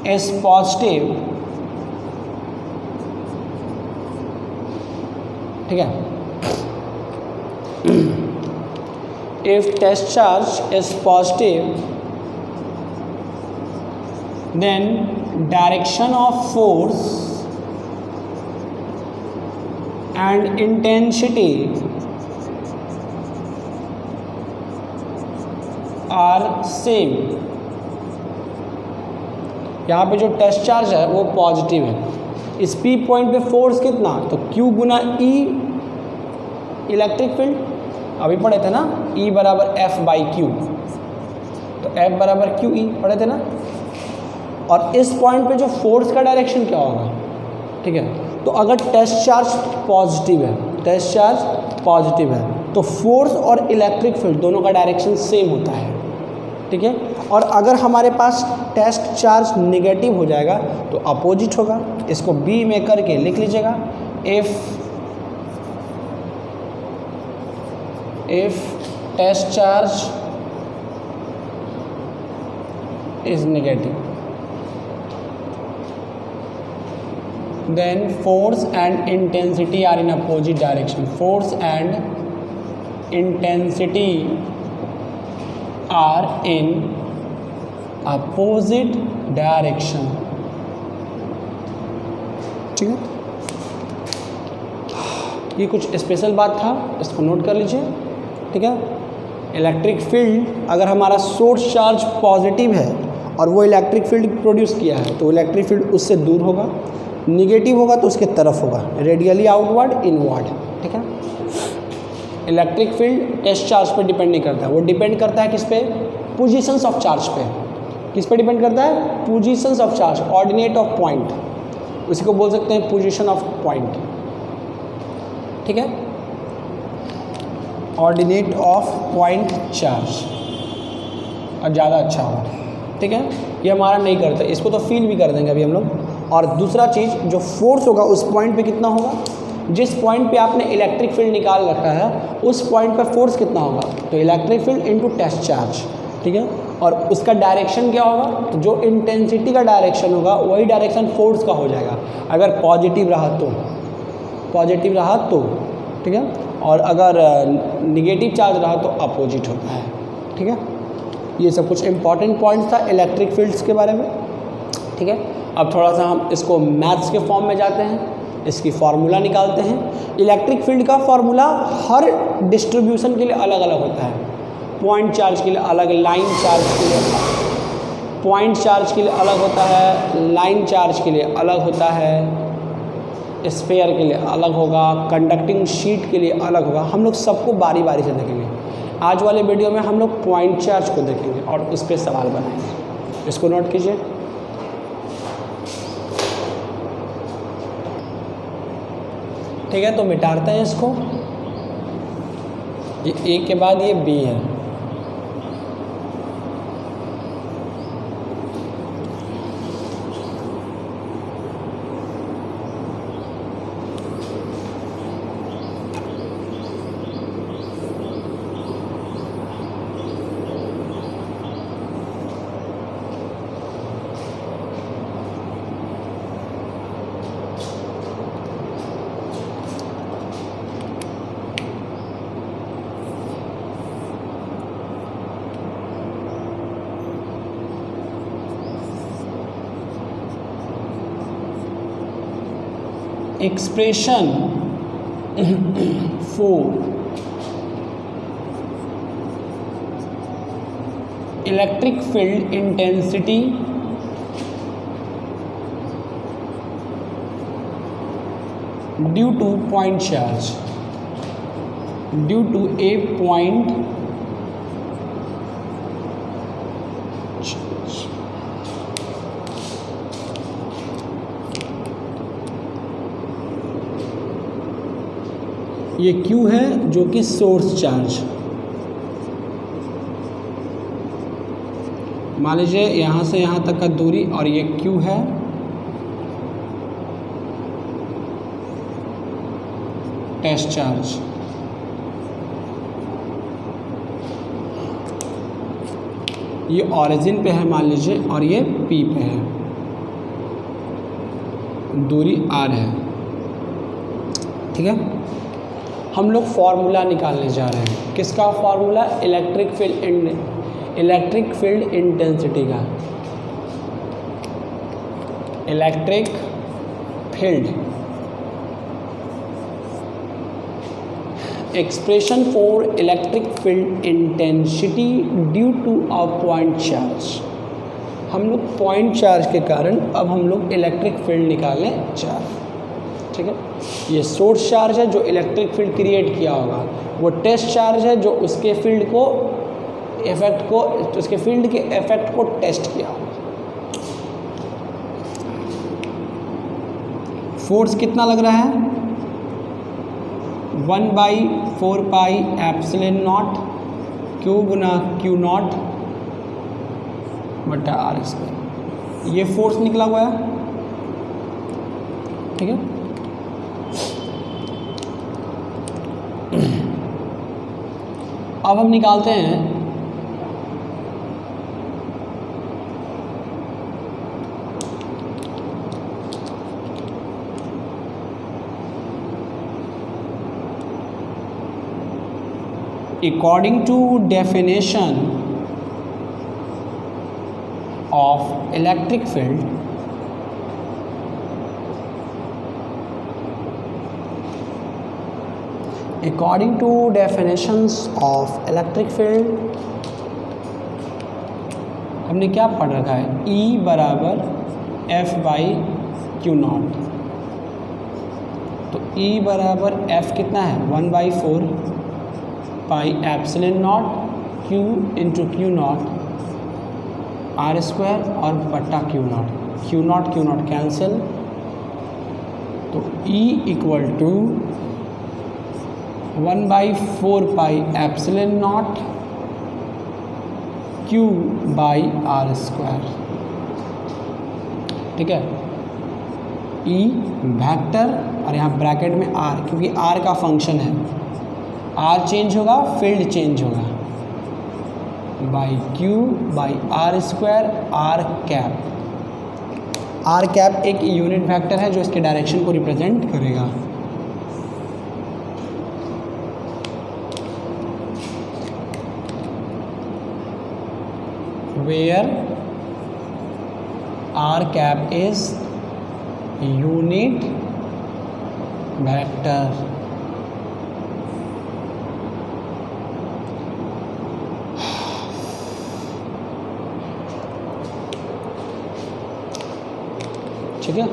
is positive, ठीक है, if test charge is positive then direction of force and intensity are same. यहाँ पे जो टेस्ट चार्ज है वो पॉजिटिव है, इस P पॉइंट पे फोर्स कितना, तो Q गुना E इलेक्ट्रिक फील्ड, अभी पढ़े थे ना, E बराबर F बाई Q, तो F बराबर QE पढ़े थे ना। और इस पॉइंट पे जो फोर्स का डायरेक्शन क्या होगा। ठीक है, तो अगर टेस्ट चार्ज पॉजिटिव है, टेस्ट चार्ज पॉजिटिव है, तो फोर्स और इलेक्ट्रिक फील्ड दोनों का डायरेक्शन सेम होता है। ठीक है, और अगर हमारे पास टेस्ट चार्ज नेगेटिव हो जाएगा तो अपोजिट होगा। इसको B में करके लिख लीजिएगा, if test charge is negative then force and intensity are in opposite direction, force and intensity are in opposite direction। ठीक है, ये कुछ स्पेशल बात था, इसको नोट कर लीजिए। ठीक है, इलेक्ट्रिक फील्ड अगर हमारा सोर्स चार्ज पॉजिटिव है और वो इलेक्ट्रिक फील्ड प्रोड्यूस किया है तो इलेक्ट्रिक फील्ड उससे दूर होगा, निगेटिव होगा तो उसके तरफ होगा, रेडियली आउटवर्ड इनवर्ड। ठीक है, इलेक्ट्रिक फील्ड टेस्ट चार्ज पे डिपेंड नहीं करता है, वो डिपेंड करता है किस पे, पोजीशंस ऑफ चार्ज पे। किस पे डिपेंड करता है, positions of charge, ordinate of point, उसी को बोल सकते हैं पोजीशन ऑफ पॉइंट। ठीक है, ऑर्डिनेट ऑफ पॉइंट चार्ज और ज़्यादा अच्छा होगा। ठीक है, ये हमारा नहीं करता, इसको तो फील भी कर देंगे अभी हम लोग। और दूसरा चीज़, जो फोर्स होगा उस पॉइंट पे कितना होगा, जिस पॉइंट पे आपने इलेक्ट्रिक फील्ड निकाल रखा है उस पॉइंट पे फोर्स कितना होगा, तो electric field into test charge. ठीक है, और उसका डायरेक्शन क्या होगा, तो जो इंटेंसिटी का डायरेक्शन होगा वही डायरेक्शन फोर्स का हो जाएगा। अगर पॉजिटिव रहा तो, ठीक है, और अगर निगेटिव चार्ज रहा तो अपोजिट होता है। ठीक है, ये सब कुछ इंपॉर्टेंट पॉइंट्स था इलेक्ट्रिक फील्ड्स के बारे में। ठीक है, अब थोड़ा सा हम इसको मैथ्स के फॉर्म में जाते हैं, इसकी फार्मूला निकालते हैं। इलेक्ट्रिक फील्ड का फार्मूला हर डिस्ट्रीब्यूशन के लिए अलग अलग होता है। पॉइंट चार्ज के लिए अलग, लाइन चार्ज के लिए, पॉइंट चार्ज के लिए अलग होता है, लाइन चार्ज के लिए अलग होता है, स्फीयर के लिए अलग होगा, कंडक्टिंग शीट के लिए अलग होगा। हम लोग सबको बारी बारी से देखेंगे। आज वाले वीडियो में हम लोग पॉइंट चार्ज को देखेंगे और उस पर सवाल बनाएंगे। इसको नोट कीजिए। ठीक है, तो मिटाते हैं इसको। ये ए के बाद ये बी है। Expression for electric field intensity due to point charge, due to a point ये Q है जो कि सोर्स चार्ज। मान लीजिए यहाँ से यहाँ तक का दूरी और ये Q है, टेस्ट चार्ज। ये ऑरिजिन पे है मान लीजिए और ये P पे है, दूरी R है। ठीक है, हम लोग फार्मूला निकालने जा रहे हैं। किसका फार्मूला, इलेक्ट्रिक फील्ड इंटेंसिटी का। Electric field expression for electric field intensity due to a point charge. हम लोग पॉइंट चार्ज के कारण अब हम लोग इलेक्ट्रिक फील्ड निकालने जा रहे हैं। ठीक है, ये सोर्स चार्ज है जो इलेक्ट्रिक फील्ड क्रिएट किया होगा, वो टेस्ट चार्ज है जो उसके फील्ड को उसके फील्ड के इफेक्ट को टेस्ट किया होगा। फोर्स कितना लग रहा है, 1/4 pi epsilon naught Q Guna Q not बटा R²। ये फोर्स निकला हुआ है। ठीक है, अब हम निकालते हैं according to definition of electric field, according to definitions of electric field हमने क्या पढ़ रखा है, E बराबर F बाई क्यू नॉट। तो E बराबर F कितना है 1/4 pi epsilon naught Q into Q naught R square और बट्टा क्यू नॉट कैंसिल। तो E equal to 1/4 pi epsilon naught Q by R square. ठीक है, E वेक्टर और यहाँ ब्रैकेट में R, क्योंकि R का फंक्शन है, R चेंज होगा फील्ड चेंज होगा, by Q by R square R cap. R cap एक यूनिट वेक्टर है जो इसके डायरेक्शन को रिप्रेजेंट करेगा। where r cap is unit vector। ठीक है,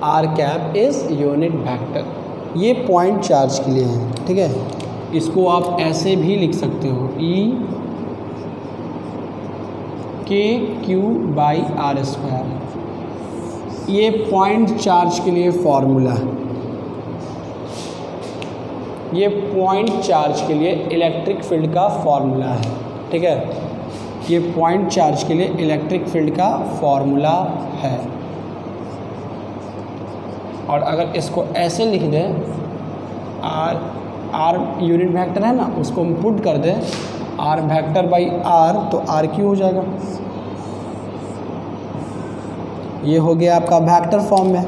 r cap is unit vector। ये पॉइंट चार्ज के लिए है। ठीक है, इसको आप ऐसे भी लिख सकते हो, E के क्यू बाई आर स्क्वायर। ये पॉइंट चार्ज के लिए फॉर्मूला है, ये पॉइंट चार्ज के लिए इलेक्ट्रिक फील्ड का फॉर्मूला है। ठीक है, ये पॉइंट चार्ज के लिए इलेक्ट्रिक फील्ड का फॉर्मूला है। और अगर इसको ऐसे लिख दें, आर यूनिट वेक्टर है ना, उसको हम पुट कर दें आर वेक्टर बाई आर, तो आर क्यू हो जाएगा। ये हो गया आपका वेक्टर फॉर्म में।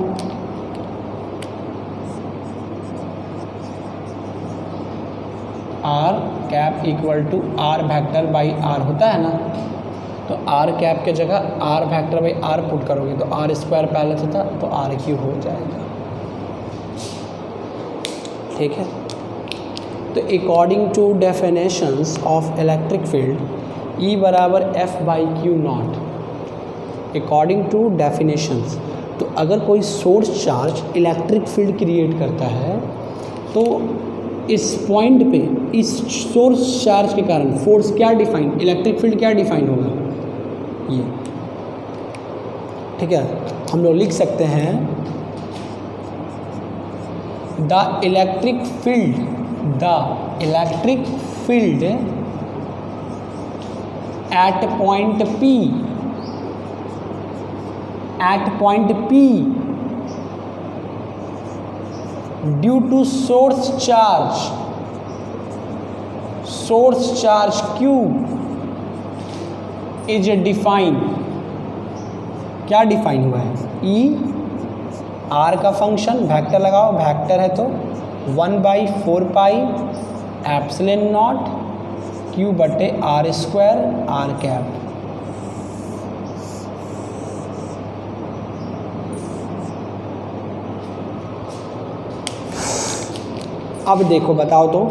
R cap equal to R vector by R होता है ना, तो आर कैप के जगह R vector by R put करोगे तो आर स्क्वायर पहले से था, तो आर क्यू हो जाएगा। ठीक है, तो according to definitions of electric field E बराबर F by Q not. According to definitions, तो अगर कोई source charge electric field create करता है तो इस पॉइंट पे इस सोर्स चार्ज के कारण फोर्स क्या डिफाइन, इलेक्ट्रिक फील्ड क्या डिफाइन होगा, ये। ठीक है, हम लोग लिख सकते हैं the electric field at point P due to source charge Q is defined। क्या डिफाइन हुआ है, E R का फंक्शन, वेक्टर लगाओ, वेक्टर है तो 1/4 पाई एप्सिलॉन नॉट Q बटे आर स्क्वायर आर कैप। अब देखो, बताओ तो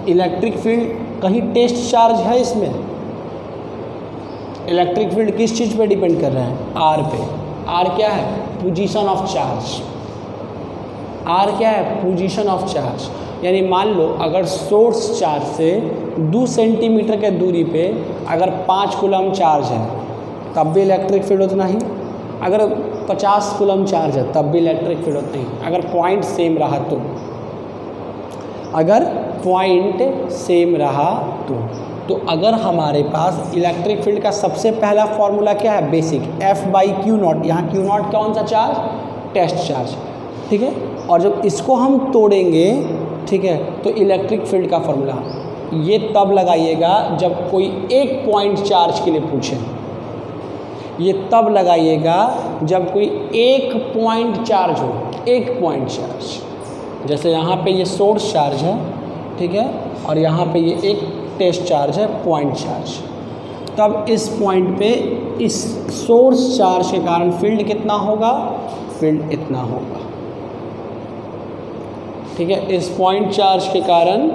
इलेक्ट्रिक फील्ड कहीं टेस्ट चार्ज है इसमें? इलेक्ट्रिक फील्ड किस चीज़ पे डिपेंड कर रहा है, आर पे। आर क्या है, पोजीशन ऑफ चार्ज। आर क्या है, पोजीशन ऑफ चार्ज। यानी मान लो अगर सोर्स चार्ज से 2 सेंटीमीटर के दूरी पे अगर 5 कूलम चार्ज है तब भी इलेक्ट्रिक फील्ड उतना ही, अगर 50 कूलम चार्ज है तब भी इलेक्ट्रिक फील्ड उतना ही, अगर पॉइंट सेम रहा तो। अगर पॉइंट सेम रहा तो अगर हमारे पास इलेक्ट्रिक फील्ड का सबसे पहला फॉर्मूला क्या है, basic, F by Q not. यहाँ क्यू नॉट कौन सा चार्ज, टेस्ट चार्ज। ठीक है, और जब इसको हम तोड़ेंगे, ठीक है, तो इलेक्ट्रिक फील्ड का फॉर्मूला ये तब लगाइएगा जब कोई एक पॉइंट चार्ज के लिए पूछे। ये तब लगाइएगा जब कोई एक पॉइंट चार्ज हो, एक पॉइंट चार्ज। जैसे यहाँ पे ये सोर्स चार्ज है, ठीक है, और यहाँ पे ये एक टेस्ट चार्ज है, पॉइंट चार्ज। तब इस पॉइंट पे इस सोर्स चार्ज के कारण फील्ड कितना होगा, फील्ड इतना होगा। ठीक है। इस पॉइंट चार्ज के कारण,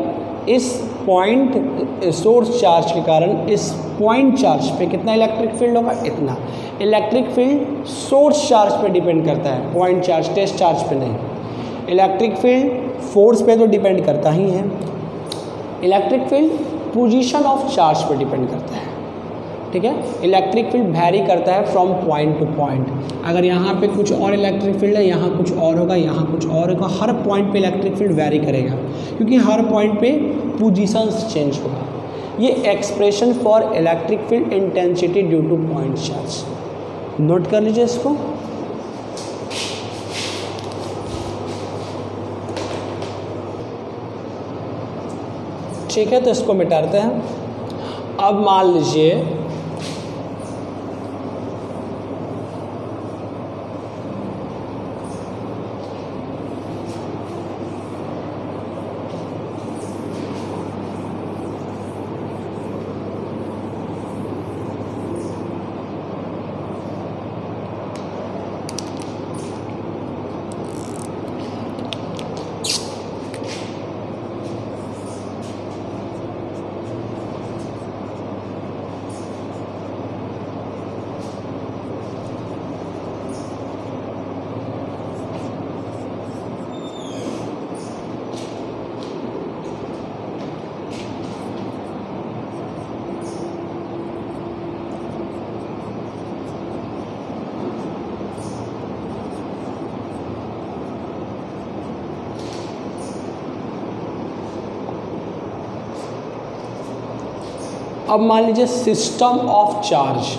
इस पॉइंट सोर्स चार्ज के कारण इस पॉइंट चार्ज पे कितना इलेक्ट्रिक फील्ड होगा, इतना। इलेक्ट्रिक फील्ड सोर्स चार्ज पे डिपेंड करता है, पॉइंट चार्ज, टेस्ट चार्ज पे नहीं। इलेक्ट्रिक फील्ड फोर्स पे तो डिपेंड करता ही है, electric field position of charge पे डिपेंड करता है, ठीक है। इलेक्ट्रिक फील्ड वैरी करता है फ्रॉम पॉइंट टू पॉइंट। अगर यहाँ पे कुछ और इलेक्ट्रिक फील्ड है, यहाँ कुछ और होगा, यहाँ कुछ और होगा, हर पॉइंट पे इलेक्ट्रिक फील्ड वैरी करेगा, क्योंकि हर पॉइंट पे पोजीशंस चेंज होगा। ये expression for electric field intensity due to point charge, note कर लीजिए इसको। ठीक है, तो इसको मिटाते हैं। अब मान लीजिए अब मान लीजिए system of charge,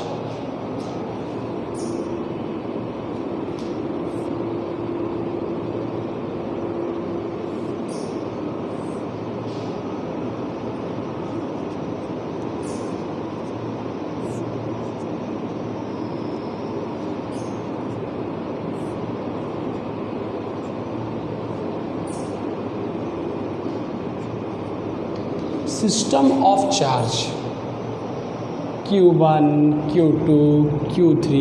system of charge Q1, Q2, Q3,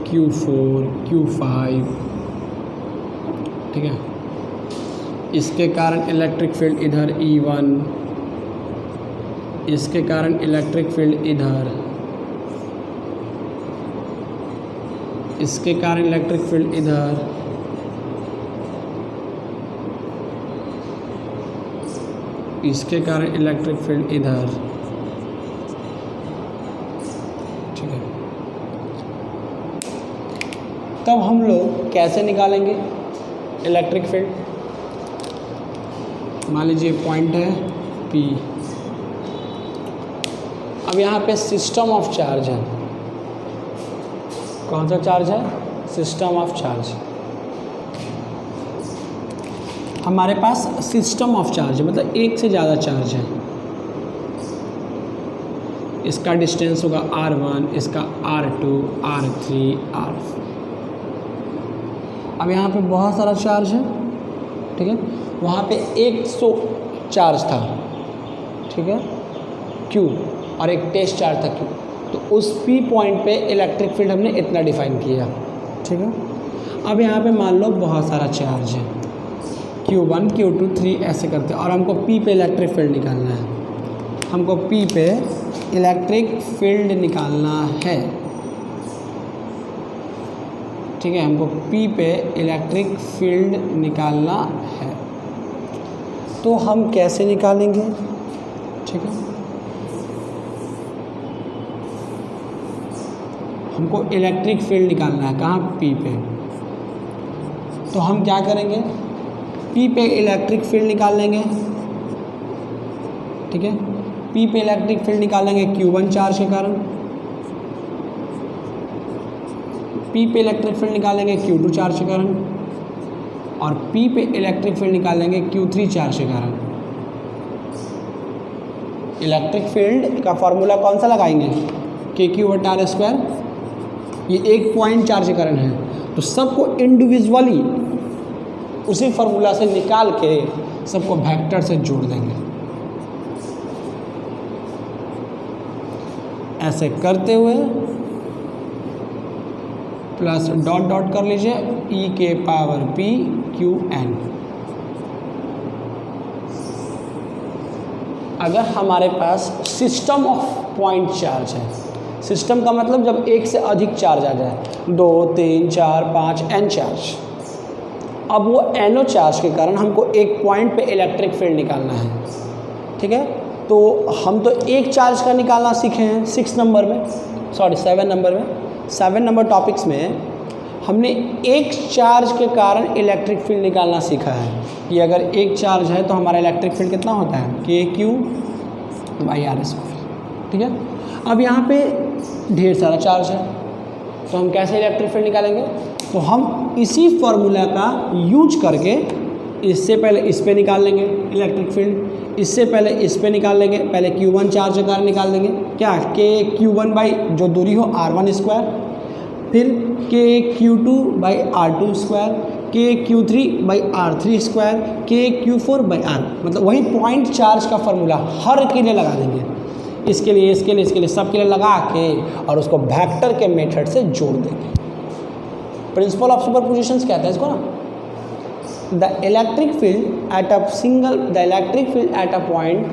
Q4, Q5, ठीक है। इसके कारण इलेक्ट्रिक फील्ड इधर E1, इसके कारण इलेक्ट्रिक फील्ड इधर, इसके कारण इलेक्ट्रिक फील्ड इधर, इसके कारण इलेक्ट्रिक फील्ड इधर, ठीक है। तब हम लोग कैसे निकालेंगे इलेक्ट्रिक फील्ड? मान लीजिए पॉइंट है P, अब यहाँ पे सिस्टम ऑफ चार्ज है। कौन सा चार्ज है? System of charge. हमारे पास सिस्टम ऑफ चार्ज है, मतलब एक से ज़्यादा चार्ज है। इसका डिस्टेंस होगा R1, इसका R2, R3, R4। अब यहाँ पे बहुत सारा चार्ज है, ठीक है। वहाँ पे 100 चार्ज था, ठीक है, Q, और एक टेस्ट चार्ज था Q। तो उस P पॉइंट पे इलेक्ट्रिक फील्ड हमने इतना डिफाइन किया, ठीक है। अब यहाँ पे मान लो बहुत सारा चार्ज है, Q1, Q2, 3 ऐसे करते हैं, और हमको P पे इलेक्ट्रिक फील्ड निकालना है। हमको P पे इलेक्ट्रिक फील्ड निकालना है, ठीक है। हमको P पे इलेक्ट्रिक फील्ड निकालना है, तो हम कैसे निकालेंगे, ठीक है। हमको इलेक्ट्रिक फील्ड निकालना है, कहाँ? P पे। तो हम क्या करेंगे? P पे इलेक्ट्रिक फील्ड निकाल लेंगे, ठीक है। P पे इलेक्ट्रिक फील्ड निकालेंगे Q1 चार्ज के कारण, P पे इलेक्ट्रिक फील्ड निकालेंगे Q2 चार्ज के कारण, और P पे इलेक्ट्रिक फील्ड निकालेंगे Q3 चार्ज के कारण। इलेक्ट्रिक फील्ड का फॉर्मूला कौन सा लगाएंगे? KQ/R²। ये एक पॉइंट चार्ज के कारण है, तो सबको इंडिविजुअली उसी फॉर्मूला से निकाल के सबको वेक्टर से जोड़ देंगे। ऐसे करते हुए प्लस डॉट डॉट कर लीजिए, e के पावर p q n, अगर हमारे पास सिस्टम ऑफ पॉइंट चार्ज है, सिस्टम का मतलब जब एक से अधिक चार्ज आ जाए, 2 3 4 5 n चार्ज, अब वो एनो चार्ज के कारण हमको एक पॉइंट पे इलेक्ट्रिक फील्ड निकालना है, ठीक है। तो हम तो एक चार्ज का निकालना सीखे हैं 7 नंबर में 7 नंबर टॉपिक्स में हमने एक चार्ज के कारण इलेक्ट्रिक फील्ड निकालना सीखा है कि अगर एक चार्ज है तो हमारा इलेक्ट्रिक फील्ड कितना होता है, KQ/R², ठीक है। अब यहाँ पे ढेर सारा चार्ज है तो हम कैसे इलेक्ट्रिक फील्ड निकालेंगे, तो हम इसी फॉर्मूला का यूज करके इससे पहले इस पे निकाल लेंगे इलेक्ट्रिक फील्ड, इससे पहले इस पे निकाल लेंगे, पहले Q1 चार्ज के कारण निकाल देंगे क्या, KQ1 जो दूरी हो R1², फिर KQ2/R2², KQ3/R3², KQ4/R, मतलब वही पॉइंट चार्ज का फॉर्मूला हर के लिए लगा देंगे, इसके लिए सब के लिए लगा के और उसको वेक्टर के मेथड से जोड़ देंगे। प्रिंसिपल ऑफ सुपरपोजिशन कहते हैं इसको ना। The electric field at a point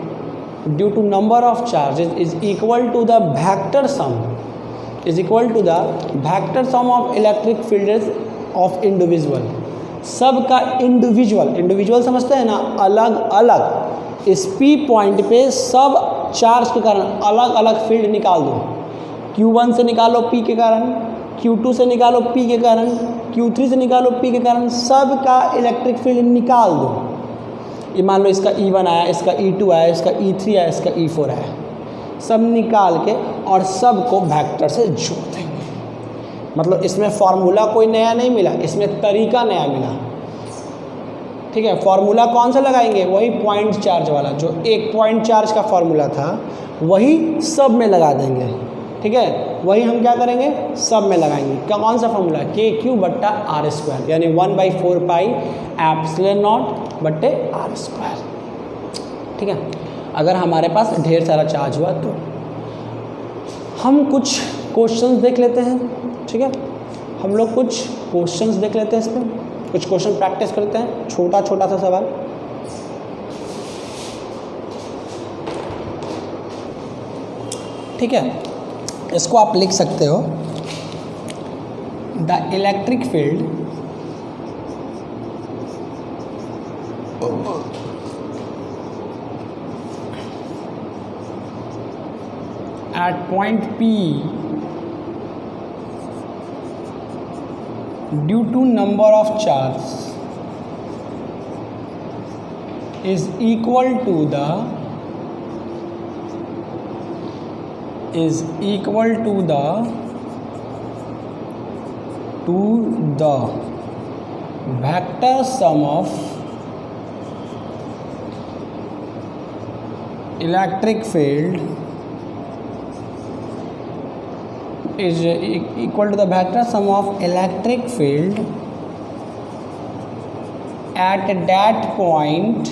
due to number of charges is equal to the vector sum of electric fields of individual. सबका इंडिविजुअल समझते हैं ना, अलग अलग इस P पॉइंट पे सब चार्ज के कारण अलग अलग फील्ड निकाल दो। Q1 से निकालो P के कारण, Q2 से निकालो P के कारण, Q3 से निकालो P के कारण, सब का इलेक्ट्रिक फील्ड निकाल दो। ये मान लो इसका E1 आया, इसका E2 आया, इसका E3 आया, इसका E4 आया, सब निकाल के और सब को वेक्टर से जोड़ देंगे। मतलब इसमें फॉर्मूला कोई नया नहीं मिला, इसमें तरीका नया मिला, ठीक है। फॉर्मूला कौन सा लगाएंगे, वही पॉइंट चार्ज वाला, जो एक पॉइंट चार्ज का फॉर्मूला था वही सब में लगा देंगे, ठीक है। वही हम क्या करेंगे, सब में लगाएंगे। कौन सा फॉर्मूला, KQ/R², यानी 1/4πε0/R², ठीक है। अगर हमारे पास ढेर सारा चार्ज हुआ तो हम कुछ क्वेश्चंस देख लेते हैं, ठीक है। हम लोग कुछ क्वेश्चंस देख लेते हैं, इस पर कुछ क्वेश्चन प्रैक्टिस करते हैं, छोटा सा सवाल। ठीक है, इसको आप लिख सकते हो, the electric field at point P due to number of charge is equal to the vector sum of electric field is equal to the vector sum of electric field at that point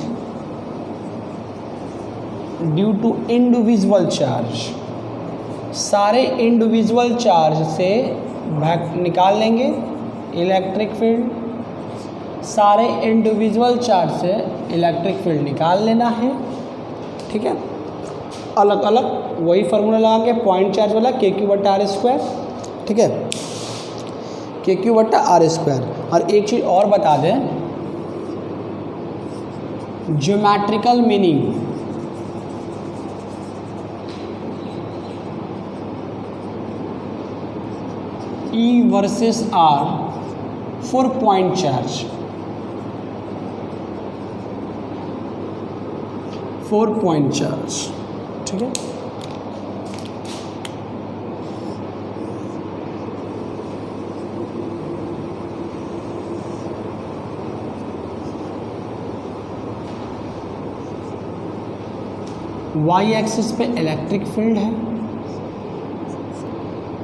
due to individual charge। सारे इंडिविजुअल चार्ज से निकाल लेंगे इलेक्ट्रिक फील्ड, सारे इंडिविजुअल चार्ज से इलेक्ट्रिक फील्ड निकाल लेना है, ठीक है। अलग अलग वही फार्मूला लगा के पॉइंट चार्ज वाला KQ/R², ठीक है, KQ/R²। और एक चीज़ और बता दें, geometrical meaning, E versus R for point charge, ठीक है। वाई एक्सिस पे इलेक्ट्रिक फील्ड है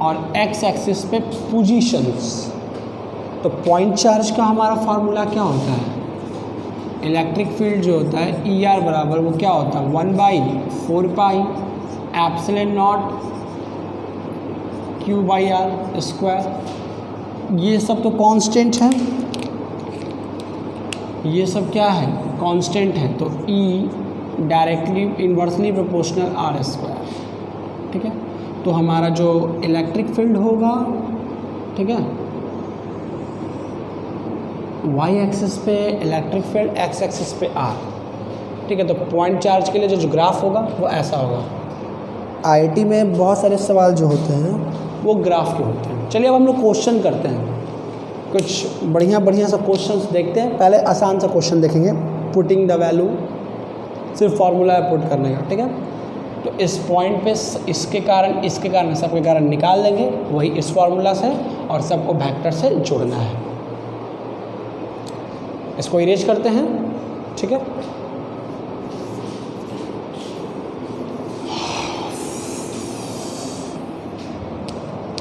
और एक्स एक्सिस पे पोजीशंस। तो पॉइंट चार्ज का हमारा फार्मूला क्या होता है, इलेक्ट्रिक फील्ड जो होता है ER बराबर वो क्या होता है 1/4πε0 Q/R²। ये सब तो कांस्टेंट है, ये सब क्या है, कांस्टेंट है। तो E directly inversely proportional R square, ठीक है। तो हमारा जो इलेक्ट्रिक फील्ड होगा, ठीक है, वाई एक्सिस पे इलेक्ट्रिक फील्ड, एक्स एक्सिस पे आर, ठीक है। तो पॉइंट चार्ज के लिए जो ग्राफ होगा वो ऐसा होगा। आईआईटी में बहुत सारे सवाल जो होते हैं वो ग्राफ के होते हैं। चलिए अब हम लोग क्वेश्चन करते हैं, कुछ बढ़िया सा क्वेश्चंस देखते हैं। पहले आसान सा क्वेश्चन देखेंगे, पुटिंग द वैल्यू, सिर्फ फार्मूला पुट करने का, ठीक है। तो इस पॉइंट पे इसके कारण सबके कारण निकाल देंगे, वही इस फार्मूला से, और सबको वेक्टर से जोड़ना है। इसको इरेज करते हैं, ठीक है।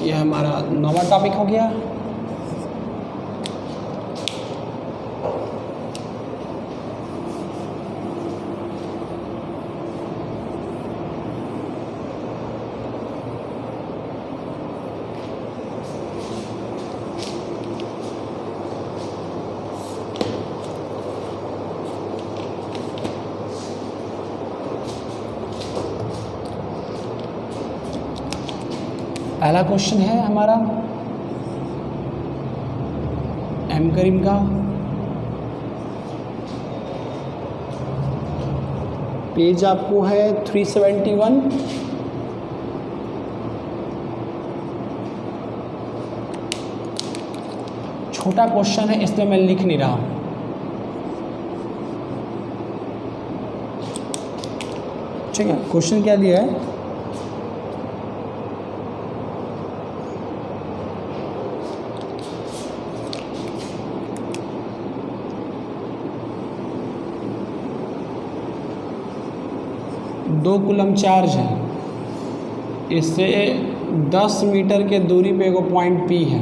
यह हमारा 9वां टॉपिक हो गया। पहला क्वेश्चन है हमारा एम करीम का, पेज आपको है 371। छोटा क्वेश्चन है इसलिए मैं लिख नहीं रहा हूँ, ठीक है। क्वेश्चन क्या दिया है, दो कूलम चार्ज है, इससे 10 मीटर के दूरी पे एगो पॉइंट पी है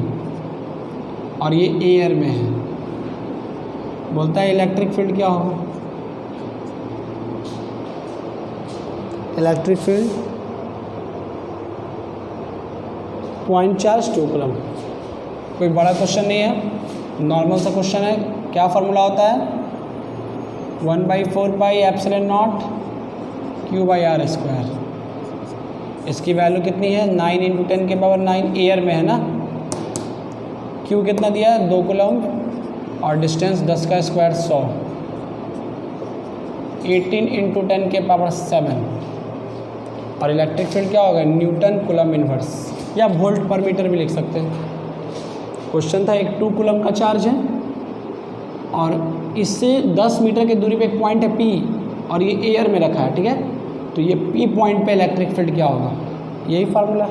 और ये एयर में है। बोलता है इलेक्ट्रिक फील्ड क्या होगा। Electric field point charge 2 coulomb. कोई बड़ा क्वेश्चन नहीं है, नॉर्मल सा क्वेश्चन है। क्या फार्मूला होता है, 1/4 pi epsilon naught Q by R square. इसकी वैल्यू कितनी है, 9 × 10⁻⁹ एयर में है ना। क्यू कितना दिया है, 2 कूलम, और डिस्टेंस 10 का स्क्वायर 100, 18 × 10⁻⁷। और इलेक्ट्रिक फील्ड क्या होगा, न्यूटन कूलम इन्वर्स, या वोल्ट पर मीटर भी लिख सकते हैं। क्वेश्चन था एक 2 कूलम का चार्ज है और इससे 10 मीटर की दूरी पे एक पॉइंट है पी, और ये एयर में रखा है, ठीक है। तो ये पी पॉइंट पे इलेक्ट्रिक फील्ड क्या होगा, यही फार्मूला।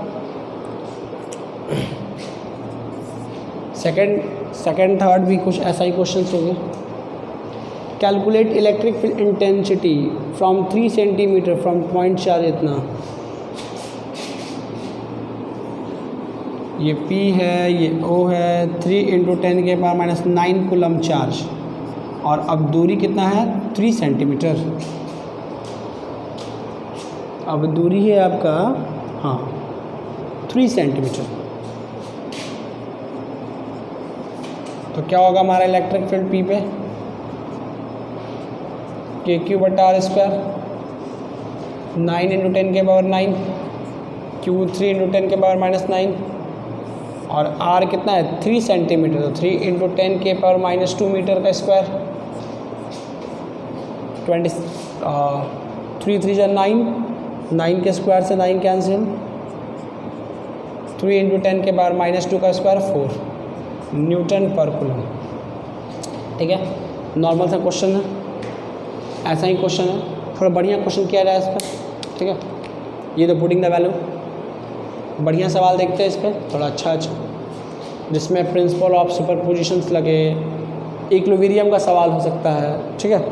सेकंड थर्ड भी कुछ ऐसा ही क्वेश्चन होंगे। Calculate electric field intensity from 3 centimetre from point charge इतना। ये P है, ये O है, 3 × 10⁻⁹ कूलम चार्ज, और अब दूरी कितना है, 3 सेंटीमीटर। अब दूरी है आपका, हाँ, 3 सेंटीमीटर। तो क्या होगा हमारा इलेक्ट्रिक फील्ड P पे, KQ/r², 9 × 10⁻⁹, Q 3 × 10⁻⁻⁹, और R कितना है, 3 सेंटीमीटर। तो 3 × 10⁻⁻² मीटर का स्क्वायर, 3 3 जा 9, 9 के स्क्वायर से 9 कैंसिल, 3 × 10⁻⁻² का स्क्वायर 4 न्यूटन पर कूलम, ठीक है। नॉर्मल सा क्वेश्चन है, ऐसा ही क्वेश्चन है, थोड़ा बढ़िया क्वेश्चन किया जाए इस पर, ठीक है। ये तो पुटिंग द वैल्यू, बढ़िया सवाल देखते हैं इस पर, थोड़ा अच्छा जिसमें प्रिंसिपल ऑफ सुपरपोजिशंस लगे, इक्विलिब्रियम का सवाल हो सकता है, ठीक है।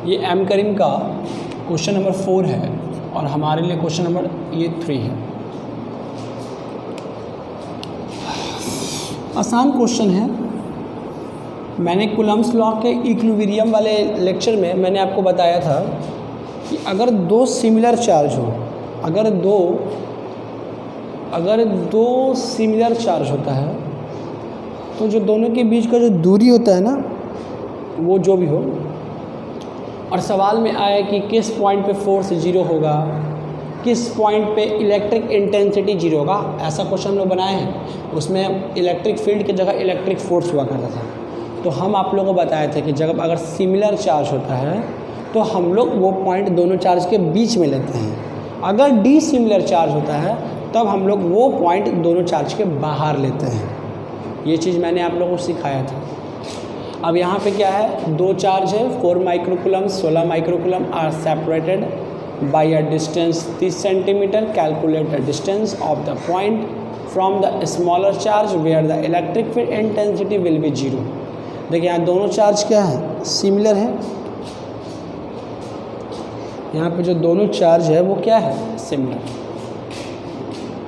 ये एम करीम का क्वेश्चन नंबर 4 है और हमारे लिए क्वेश्चन नंबर ये 3 है। आसान क्वेश्चन है। मैंने कूलम्स लॉ के इक्विलिब्रियम वाले लेक्चर में मैंने आपको बताया था कि अगर दो सिमिलर चार्ज हो, अगर दो सिमिलर चार्ज होता है तो जो दोनों के बीच का जो दूरी होता है ना, वो जो भी हो, और सवाल में आया कि किस पॉइंट पे फोर्स जीरो होगा, किस पॉइंट पे इलेक्ट्रिक इंटेंसिटी जीरो होगा, ऐसा क्वेश्चन हम लोग बनाए हैं। उसमें इलेक्ट्रिक फील्ड की जगह इलेक्ट्रिक फोर्स हुआ करता था। तो हम आप लोगों को बताए थे कि जब अगर सिमिलर चार्ज होता है तो हम लोग वो पॉइंट दोनों चार्ज के बीच में लेते हैं। अगर डी सिमिलर चार्ज होता है तब हम लोग वो पॉइंट दोनों चार्ज के बाहर लेते हैं। ये चीज़ मैंने आप लोगों को सिखाया था। अब यहाँ पे क्या है, दो चार्ज है, 4 microcoulomb 16 microcoulomb are separated by a distance 30 centimetre. Calculate the distance of the point from the smaller charge where the electric field intensity will be zero. देखिए यहाँ दोनों चार्ज क्या है, सिमिलर है। यहाँ पे जो दोनों चार्ज है वो क्या है, सिमिलर।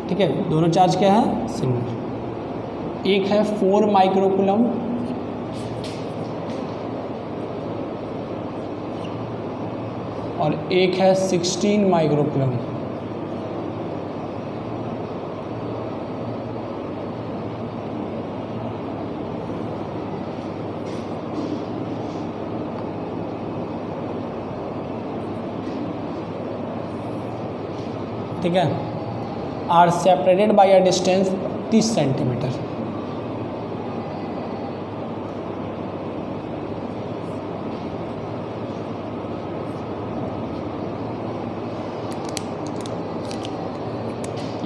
ठीक है, दोनों चार्ज क्या है, सिमिलर। एक है 4 माइक्रोकूलम और एक है 16 माइक्रोकूलम। ठीक है, are separated by a distance 30 centimetre.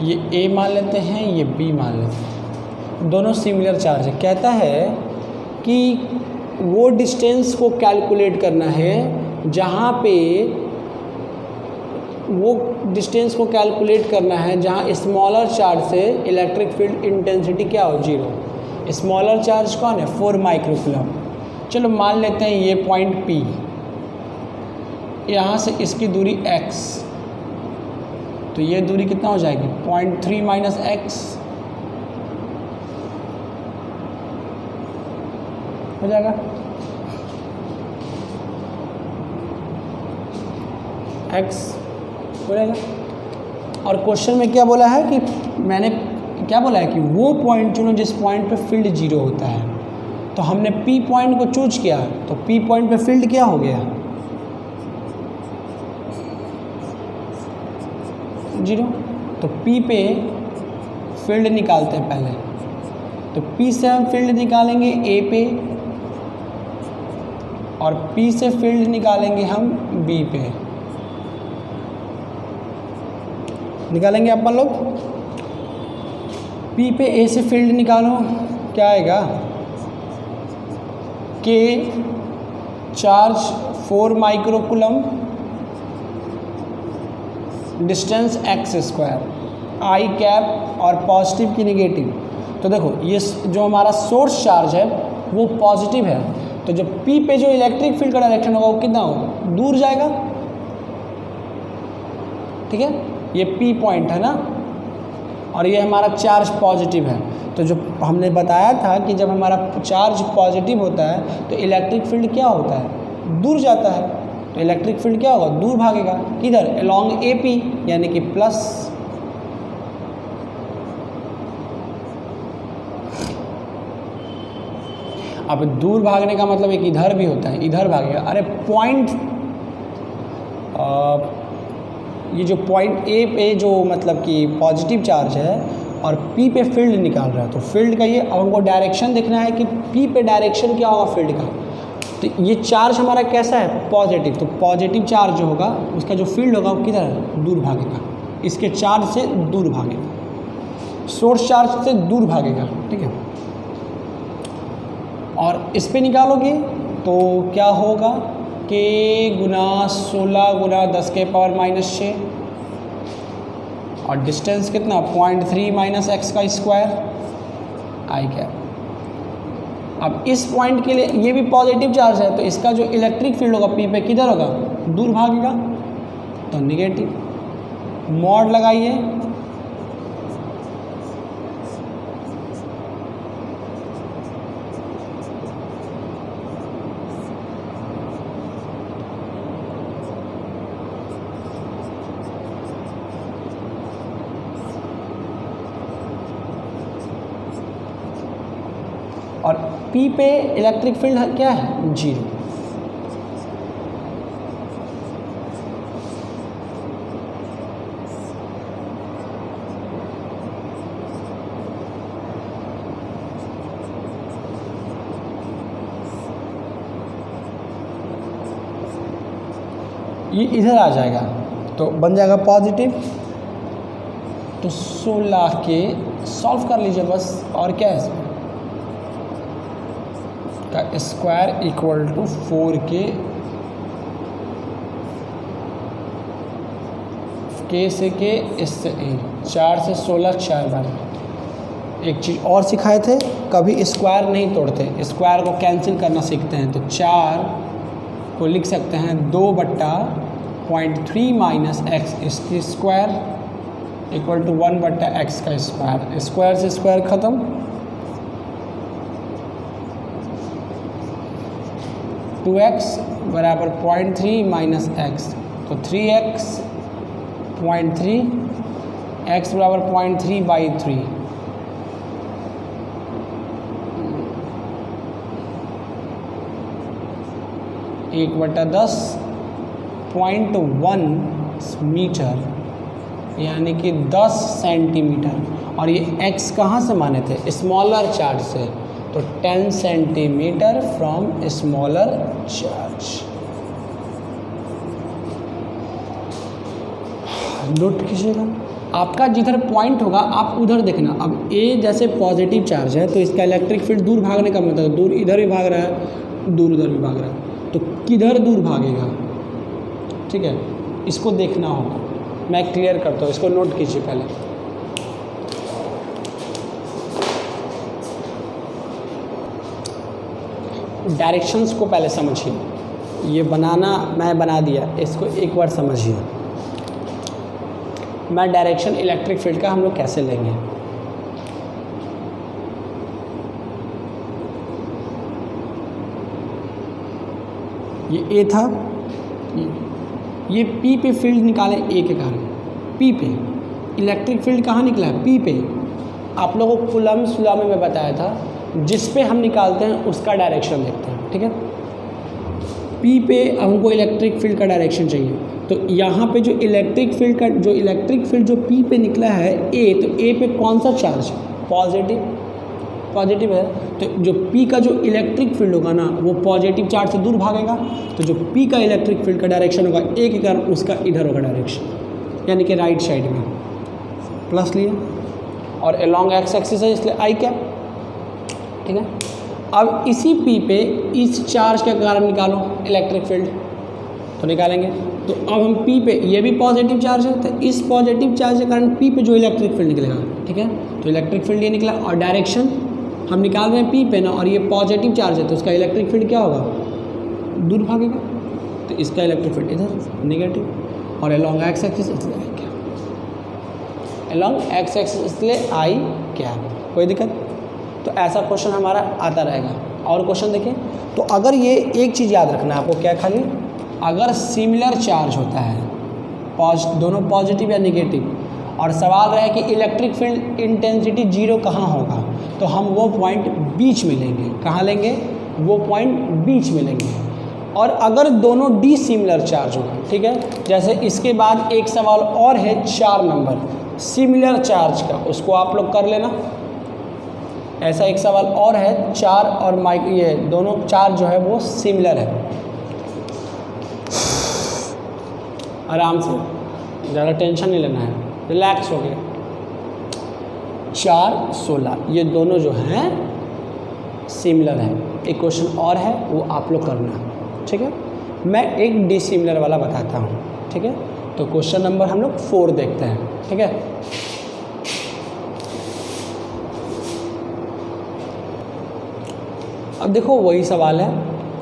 ये ए मान लेते हैं, ये बी मान लेते हैं, दोनों सिमिलर चार्ज है। कहता है कि वो डिस्टेंस को कैलकुलेट करना है जहाँ पे, वो डिस्टेंस को कैलकुलेट करना है जहाँ स्मॉलर चार्ज से इलेक्ट्रिक फील्ड इंटेंसिटी क्या हो, जीरो। स्मॉलर चार्ज कौन है, 4 माइक्रोकूलम। चलो मान लेते हैं ये पॉइंट P, यहाँ से इसकी दूरी x, तो ये दूरी कितना हो जाएगी, 0.3 माइनस x हो जाएगा। x हो जाएगा। और क्वेश्चन में क्या बोला है कि मैंने क्या बोला है कि वो पॉइंट चुनो जिस पॉइंट पे फील्ड जीरो होता है। तो हमने P पॉइंट को चूज किया, तो P पॉइंट पे फील्ड क्या हो गया, जीरो। तो P पे फील्ड निकालते हैं पहले। तो P से हम फील्ड निकालेंगे A पे, और P से फील्ड निकालेंगे हम B पे। निकालेंगे अपन लोग, P पे A से फील्ड निकालो, क्या आएगा, K charge 4 microcoulomb, distance x square, I cap और पॉजिटिव की निगेटिव। तो देखो ये जो हमारा सोर्स चार्ज है वो पॉजिटिव है, तो जो P पे जो इलेक्ट्रिक फील्ड का डायरेक्शन होगा वो कितना होगा, दूर जाएगा। ठीक है, ये P पॉइंट है ना, और ये हमारा चार्ज पॉजिटिव है। तो जो हमने बताया था कि जब हमारा चार्ज पॉजिटिव होता है तो इलेक्ट्रिक फील्ड क्या होता है, दूर जाता है। तो इलेक्ट्रिक फील्ड क्या होगा, दूर भागेगा, किधर, अलोंग AP, यानी कि प्लस। अब दूर भागने का मतलब एक इधर भी होता है, इधर भागेगा। अरे पॉइंट, ये जो पॉइंट A पे जो मतलब कि पॉजिटिव चार्ज है और P पे फील्ड निकाल रहा है, तो फील्ड का ये, अब हमको डायरेक्शन देखना है कि P पे डायरेक्शन क्या होगा फील्ड का। तो ये चार्ज हमारा कैसा है, पॉजिटिव। तो पॉजिटिव चार्ज जो होगा उसका जो फील्ड होगा वो किधर है, दूर भागेगा, इसके चार्ज से दूर भागेगा, सोर्स चार्ज से दूर भागेगा। ठीक है, और इस पे निकालोगे तो क्या होगा, K गुना 16 गुना 10 के पावर -6, और डिस्टेंस कितना, 0.3 माइनस x का स्क्वायर, I कैप। अब इस पॉइंट के लिए ये भी पॉजिटिव चार्ज है, तो इसका जो इलेक्ट्रिक फील्ड होगा P पे किधर होगा, दूर भागेगा, तो निगेटिव। मॉड लगाइए, P पे इलेक्ट्रिक फील्ड क्या है, 0। ये इधर आ जाएगा तो बन जाएगा पॉजिटिव। तो 16 के सॉल्व कर लीजिए बस, और क्या है इसमें का स्क्वायर इक्वल टू 4 के से के इससे ए, 4 से 16 4 बार। एक चीज़ और सिखाए थे, कभी स्क्वायर नहीं तोड़ते, स्क्वायर को कैंसिल करना सीखते हैं। तो 4 को लिख सकते हैं 2/0.3 माइनस एक्स इसकी स्क्वायर इक्वल टू 1/x का स्क्वायर। स्क्वायर से स्क्वायर ख़त्म, टू एक्स बराबर 0.3 माइनस एक्स, तो 3x 0.3, x बराबर 0.3/3। 1/10 0.1 मीटर यानी कि 10 सेंटीमीटर। और ये x कहाँ से माने थे, स्मॉलर चार्ज से, तो 10 centimetre from smaller charge. Note कीजिएगा, आपका जिधर पॉइंट होगा आप उधर देखना। अब A जैसे पॉजिटिव चार्ज है तो इसका इलेक्ट्रिक फील्ड दूर भागने का मतलब, दूर इधर भी भाग रहा है, दूर उधर भी भाग रहा है, तो किधर दूर भागेगा, ठीक है, इसको देखना होगा। मैं क्लियर करता हूँ, इसको नोट कीजिए पहले। डायरेक्शंस को पहले समझिए, ये बनाना मैं बना दिया, इसको एक बार समझिए। मैं डायरेक्शन इलेक्ट्रिक फील्ड का हम लोग कैसे लेंगे, ये A था, ये P पे फील्ड निकाले A के कारण, P पे इलेक्ट्रिक फील्ड कहाँ निकला है, P पे। आप लोगों को कूलम्ब्स लॉ में मैं बताया था, जिस पे हम निकालते हैं उसका डायरेक्शन देखते हैं, ठीक है। P पे हमको इलेक्ट्रिक फील्ड का डायरेक्शन चाहिए, तो यहाँ पे जो इलेक्ट्रिक फील्ड जो P पे निकला है A, तो A पे कौन सा चार्ज, पॉजिटिव है, तो जो P का जो इलेक्ट्रिक फील्ड होगा ना वो पॉजिटिव चार्ज से दूर भागेगा, तो जो P का इलेक्ट्रिक फील्ड का डायरेक्शन होगा A के कारण उसका इधर होगा डायरेक्शन, यानी कि राइट साइड में प्लस लिए, और अलॉन्ग एक्स एक्सिस है इसलिए आई कैप, ठीक है। अब इसी P पे इस चार्ज के कारण निकालो इलेक्ट्रिक फील्ड, तो निकालेंगे। तो अब हम P पे, ये भी पॉजिटिव चार्ज है, तो इस पॉजिटिव चार्ज के कारण P पे जो इलेक्ट्रिक फील्ड निकलेगा, ठीक है, तो इलेक्ट्रिक फील्ड ये निकला, और डायरेक्शन हम निकाल रहे हैं P पे ना, और ये पॉजिटिव चार्ज है तो उसका इलेक्ट्रिक फील्ड क्या होगा, दूर भागेगा, तो इसका इलेक्ट्रिक फील्ड इधर नेगेटिव, और अलॉन्ग एक्स एक्सिस इसलिए आई कैप, अलॉन्ग एक्स एक्सिस इसलिए आई कैप। कोई दिक्कत, तो ऐसा क्वेश्चन हमारा आता रहेगा। और क्वेश्चन देखिए, तो अगर ये एक चीज़ याद रखना है आपको, क्या खाली, अगर सिमिलर चार्ज होता है, दोनों पॉजिटिव या निगेटिव, और सवाल रहे कि इलेक्ट्रिक फील्ड इंटेंसिटी 0 कहाँ होगा, तो हम वो पॉइंट बीच में लेंगे। कहाँ लेंगे, वो पॉइंट बीच में लेंगे। और अगर दोनों डी सिमिलर चार्ज होगा, ठीक है, जैसे इसके बाद एक सवाल और है 4 नंबर सिमिलर चार्ज का, उसको आप लोग कर लेना। ऐसा एक सवाल और है 4 और ये दोनों चार्ज जो है वो सिमिलर है। आराम से, ज़्यादा टेंशन नहीं लेना है, रिलैक्स हो गया। 4, 16 ये दोनों जो हैं सिमिलर है। एक क्वेश्चन और है वो आप लोग करना, ठीक है। मैं एक डिसिमिलर वाला बताता हूँ, ठीक है। तो क्वेश्चन नंबर हम लोग 4 देखते हैं, ठीक है। अब देखो वही सवाल है,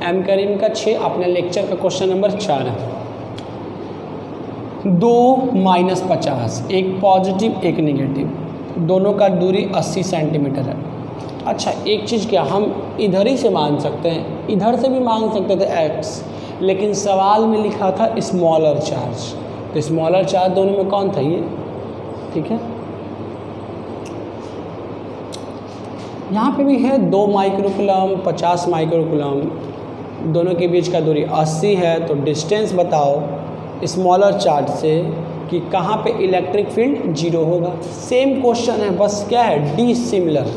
एम करीम का 6 अपने लेक्चर का क्वेश्चन नंबर 4 है। 2 - 50, एक पॉजिटिव एक निगेटिव, दोनों का दूरी 80 सेंटीमीटर है। अच्छा एक चीज़ क्या, हम इधर ही से मान सकते हैं, इधर से भी मान सकते थे x, लेकिन सवाल में लिखा था स्मॉलर चार्ज, तो स्मॉलर चार्ज दोनों में कौन था, ये, ठीक है। यहाँ पे भी है 2 माइक्रोकुलम 50 माइक्रोकुलम, दोनों के बीच का दूरी 80 है। तो डिस्टेंस बताओ स्मॉलर चार्ज से कि कहाँ पे इलेक्ट्रिक फील्ड 0 होगा। सेम क्वेश्चन है, बस क्या है डी सिमिलर।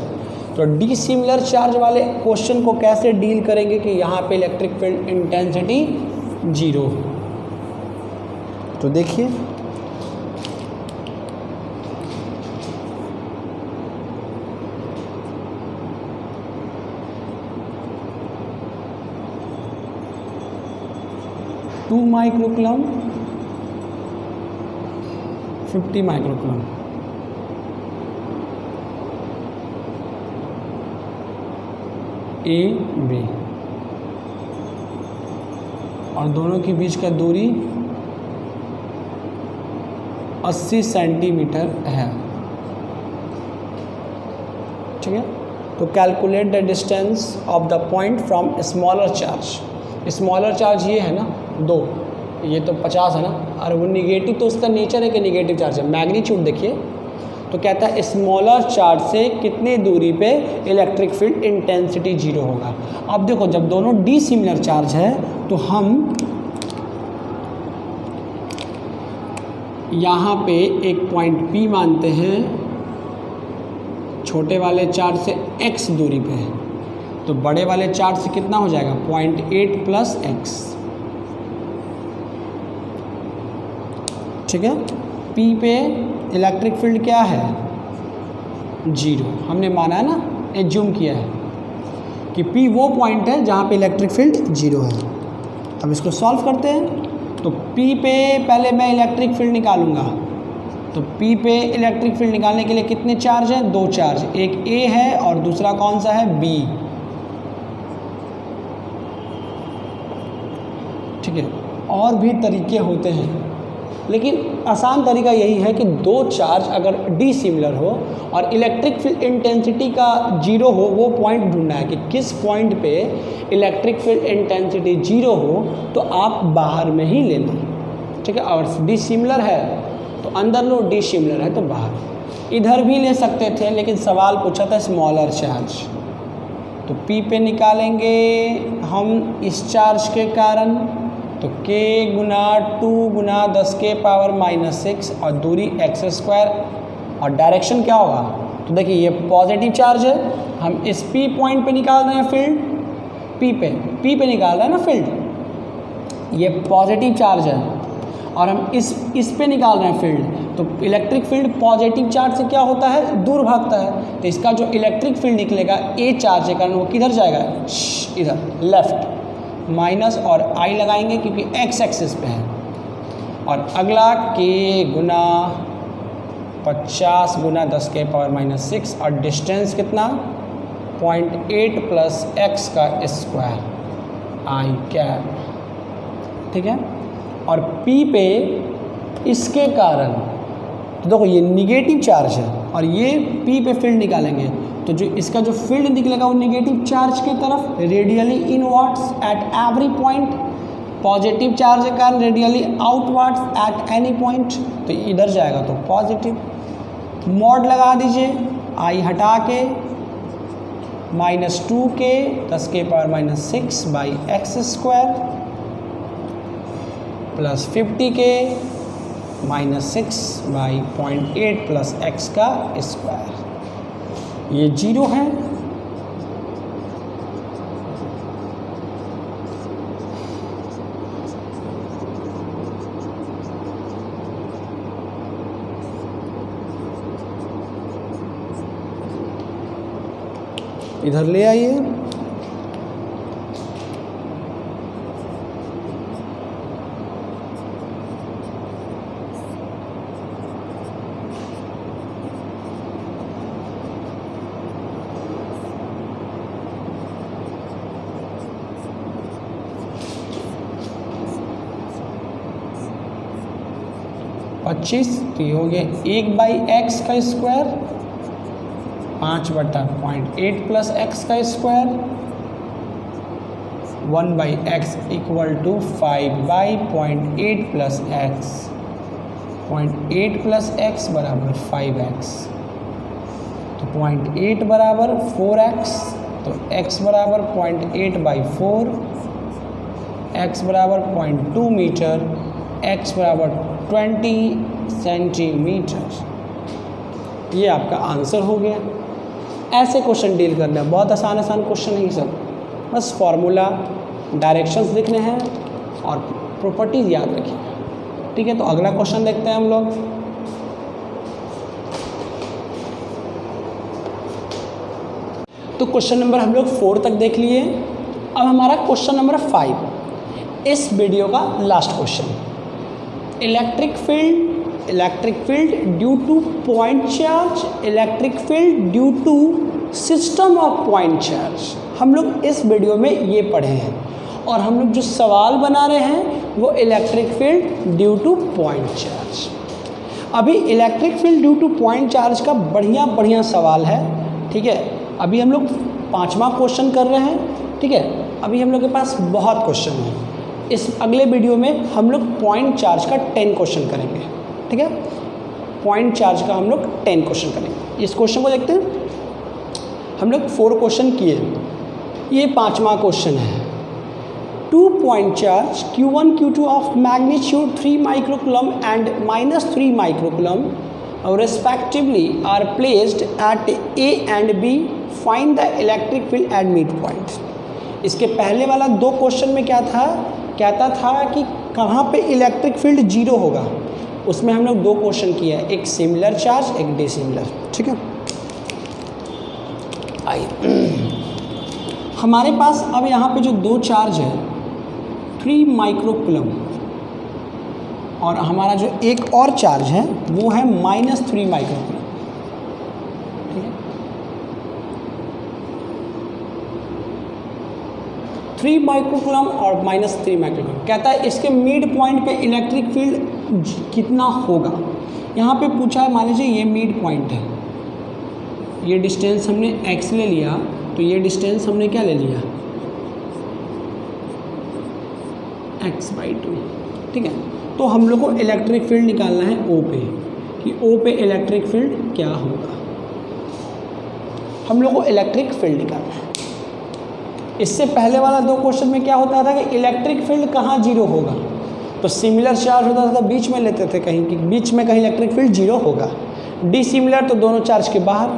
तो डी सिमिलर चार्ज वाले क्वेश्चन को कैसे डील करेंगे कि यहाँ पे इलेक्ट्रिक फील्ड इंटेंसिटी 0। तो देखिए two microcoulomb 50 microcoulomb, A B, और दोनों के बीच का दूरी 80 सेंटीमीटर है। ठीक है, तो calculate the distance of the point from smaller charge. Smaller charge ये है ना 2, ये तो 50 है ना, और वो निगेटिव, तो उसका नेचर है कि निगेटिव चार्ज है। मैग्नीट्यूड देखिए, तो कहता है स्मॉलर चार्ज से कितनी दूरी पे इलेक्ट्रिक फील्ड इंटेंसिटी 0 होगा। अब देखो जब दोनों डी सिमिलर चार्ज है तो हम यहाँ पे एक पॉइंट P मानते हैं, छोटे वाले चार्ज से x दूरी पे है, तो बड़े वाले चार्ज से कितना हो जाएगा 0.8 प्लस x। ठीक है, P पे इलेक्ट्रिक फील्ड क्या है 0, हमने माना है ना, एज्यूम किया है कि P वो पॉइंट है जहाँ पे इलेक्ट्रिक फील्ड 0 है। अब इसको सॉल्व करते हैं। तो P पे पहले मैं इलेक्ट्रिक फील्ड निकालूंगा। तो P पे इलेक्ट्रिक फील्ड निकालने के लिए कितने चार्ज हैं, 2 चार्ज, एक A है और दूसरा कौन सा है B। ठीक है, और भी तरीके होते हैं, लेकिन आसान तरीका यही है कि 2 चार्ज अगर डी सिमिलर हो और इलेक्ट्रिक फील्ड इंटेंसिटी का 0 हो, वो पॉइंट ढूंढना है कि किस पॉइंट पे इलेक्ट्रिक फील्ड इंटेंसिटी 0 हो, तो आप बाहर में ही लेना। ठीक है, और डी सिमिलर है तो अंदर लो, डी सिमिलर है तो बाहर। इधर भी ले सकते थे, लेकिन सवाल पूछा था स्मॉलर चार्ज। तो P पे निकालेंगे हम इस चार्ज के कारण, तो K गुना 2 गुना 10 के पावर -6 और दूरी x², और डायरेक्शन क्या होगा। तो देखिए ये पॉजिटिव चार्ज है, हम इस P पॉइंट पे निकाल रहे हैं फील्ड, P पे निकाल रहे हैं ना फील्ड, ये पॉजिटिव चार्ज है, और हम इस पे निकाल रहे हैं फील्ड। तो इलेक्ट्रिक फील्ड पॉजिटिव चार्ज से क्या होता है, दूर भागता है। तो इसका जो इलेक्ट्रिक फील्ड निकलेगा A चार्ज के कारण वो किधर जाएगा, इधर लेफ्ट, माइनस और I लगाएंगे क्योंकि x एक्सिस पे है। और अगला K गुना 50 गुना 10 के पावर -6 और डिस्टेंस कितना 0.8 प्लस x का स्क्वायर I कैप। ठीक है, और P पे इसके कारण, तो देखो ये निगेटिव चार्ज है और ये P पे फील्ड निकालेंगे, तो जो इसका जो फील्ड निकलेगा वो निगेटिव चार्ज की तरफ, radially inwards at every point. Positive charge के कारण radially outwards at any point, तो इधर जाएगा तो पॉजिटिव। मॉड लगा दीजिए, I हटा के -2 के 10 के पावर -6 बाई x² प्लस 50 के -6 बाई 0.8 प्लस x का स्क्वायर। ये 0 है, इधर ले आइए। तो ये हो गया 1/x का स्क्वायर 5/0.8 प्लस x का square 1/x equal to 5/0.8 plus x, 0.8 plus x बराबर 5x। तो 0.8 बराबर 4x, तो x बराबर 0.8/4, x बराबर 0.2 मीटर, x बराबर 20 सेंटीमीटर। ये आपका आंसर हो गया। ऐसे क्वेश्चन डील करना है, बहुत आसान क्वेश्चन है ये सब, बस फार्मूला डायरेक्शंस लिखने हैं और प्रॉपर्टीज याद रखिए। ठीक है, तो अगला क्वेश्चन देखते हैं हम लोग। तो क्वेश्चन नंबर हम लोग 4 तक देख लिए। अब हमारा क्वेश्चन नंबर 5, इस वीडियो का last question. Electric field due to point charge, electric field due to system of point charge. हम लोग इस वीडियो में ये पढ़े हैं और हम लोग जो सवाल बना रहे हैं वो electric field due to point charge. अभी electric field due to point charge का बढ़िया सवाल है। ठीक है, अभी हम लोग 5वां क्वेश्चन कर रहे हैं। ठीक है, अभी हम लोग के पास बहुत क्वेश्चन है। इस अगले वीडियो में हम लोग पॉइंट चार्ज का 10 क्वेश्चन करेंगे। ठीक है, पॉइंट चार्ज का हम लोग 10 क्वेश्चन करेंगे। इस क्वेश्चन को देखते हैं। हम लोग 4 क्वेश्चन किए, ये 5वां क्वेश्चन है। 2 point charge Q1 Q2 of magnitude 3 microcoulomb and -3 microcoulomb respectively are placed at A and B. Find the electric field at midpoint. इसके पहले वाला 2 क्वेश्चन में क्या था, कहता था कि कहाँ पे इलेक्ट्रिक फील्ड 0 होगा। उसमें हम लोग 2 क्वेश्चन किया है, एक सिमिलर चार्ज, एक डिसिमिलर। ठीक है, आइए हमारे पास अब यहाँ पे जो 2 चार्ज है 3 माइक्रोकुलम और हमारा जो एक और चार्ज है वो है -3 माइक्रोकुलम। ठीक है, 3 माइक्रोकुलम और -3 माइक्रोकुलम। कहता है इसके मिड पॉइंट पे इलेक्ट्रिक फील्ड कितना होगा। यहाँ पे पूछा है, मान लीजिए ये मिड पॉइंट है, ये डिस्टेंस हमने x ले लिया, तो ये डिस्टेंस हमने क्या ले लिया, x/2। ठीक है, तो हम लोग को इलेक्ट्रिक फील्ड निकालना है O पे, कि O पे इलेक्ट्रिक फील्ड क्या होगा। हम लोग को इलेक्ट्रिक फील्ड निकालना है। इससे पहले वाला 2 क्वेश्चन में क्या होता था कि इलेक्ट्रिक फील्ड कहाँ 0 होगा, तो सिमिलर चार्ज होता था तो बीच में लेते थे, कहीं कि बीच में कहीं इलेक्ट्रिक फील्ड 0 होगा। डिसिमिलर तो दोनों चार्ज के बाहर।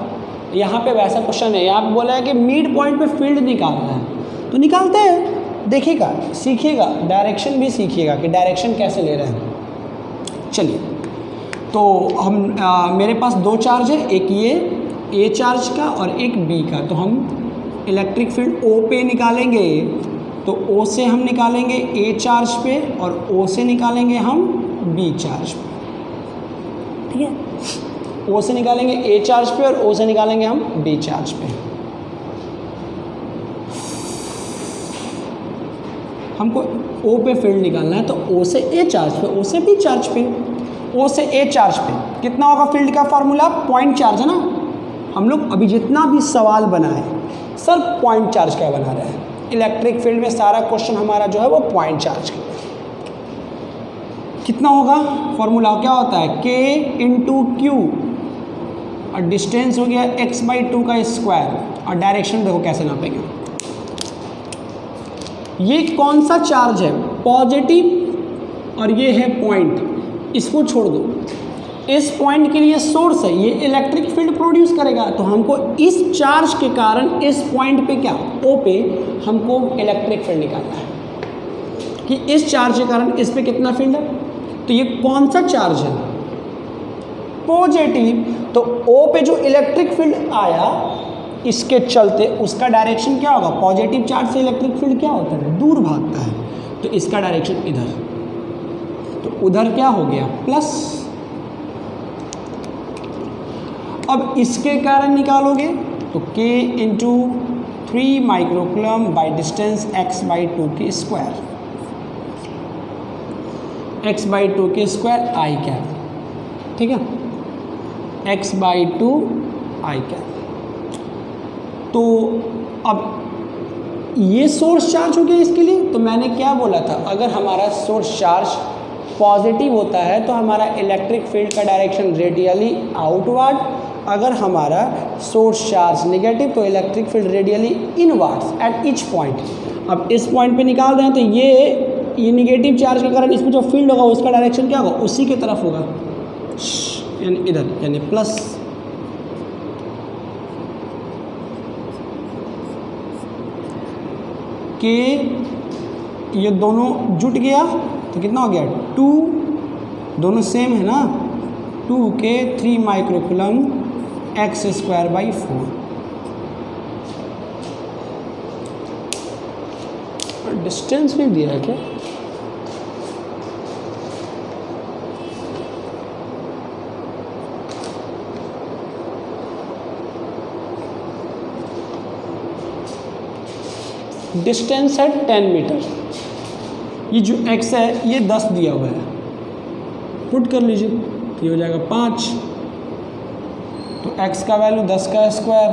यहाँ पे वैसा क्वेश्चन है, यहाँ पे बोला है कि मिड पॉइंट पे फील्ड निकालना है, तो निकालते हैं। देखिएगा, सीखिएगा, डायरेक्शन भी सीखिएगा कि डायरेक्शन कैसे ले रहे हैं। चलिए, तो हम मेरे पास 2 चार्ज है, एक ये A चार्ज का और एक B का। तो हम इलेक्ट्रिक फील्ड O पे निकालेंगे, तो O से हम निकालेंगे A चार्ज पे और O से निकालेंगे हम B चार्ज पे। ठीक है, O से निकालेंगे A चार्ज पे और O से निकालेंगे हम B चार्ज पे। हमको O पे फील्ड निकालना है, तो O से A चार्ज पे, O से B चार्ज पे, O से A चार्ज पे कितना होगा फील्ड का फार्मूला, पॉइंट चार्ज है ना। हम लोग अभी जितना भी सवाल बनाए सर पॉइंट चार्ज का बना रहे हैं। इलेक्ट्रिक फील्ड में सारा क्वेश्चन हमारा जो है वो पॉइंट चार्ज का। कितना होगा फॉर्मूला, क्या होता है K × Q और डिस्टेंस हो गया x/2 का स्क्वायर और डायरेक्शन देखो कैसे नापेंगे। ये कौन सा चार्ज है, पॉजिटिव, और ये है पॉइंट, इसको छोड़ दो। इस पॉइंट के लिए सोर्स है, ये इलेक्ट्रिक फील्ड प्रोड्यूस करेगा। तो हमको इस चार्ज के कारण इस पॉइंट पे क्या, O पे हमको इलेक्ट्रिक फील्ड निकालना है कि इस चार्ज के कारण इस पे कितना फील्ड है। तो ये कौन सा चार्ज है, पॉजिटिव। तो O पे जो इलेक्ट्रिक फील्ड आया इसके चलते उसका डायरेक्शन क्या होगा, पॉजिटिव चार्ज से इलेक्ट्रिक फील्ड क्या होता है, दूर भागता है, तो इसका डायरेक्शन इधर, तो उधर क्या हो गया प्लस। अब इसके कारण निकालोगे तो K × 3 microcoulomb by distance x/2 के स्क्वायर, x/2 के स्क्वायर आई कैप। ठीक है, x/2 आई कैप। तो अब ये सोर्स चार्ज हो गया इसके लिए। तो मैंने क्या बोला था, अगर हमारा सोर्स चार्ज पॉजिटिव होता है तो हमारा इलेक्ट्रिक फील्ड का डायरेक्शन रेडियली आउटवर्ड अगर हमारा सोर्स चार्ज नेगेटिव तो electric field radially inwards at each point. अब इस पॉइंट पे निकाल रहे हैं तो ये नेगेटिव चार्ज के कारण इसमें जो फील्ड होगा उसका डायरेक्शन क्या होगा, उसी की तरफ होगा, यानी इधर, यानी प्लस। के ये दोनों जुट गया तो कितना हो गया 2, दोनों सेम है ना, 2K 3 माइक्रोकूलम x²/4। डिस्टेंस नहीं दिया है क्या? डिस्टेंस है 10 मीटर। ये जो x है ये 10 दिया हुआ है, पुट कर लीजिए तो ये हो जाएगा 5। तो x का वैल्यू 10 का स्क्वायर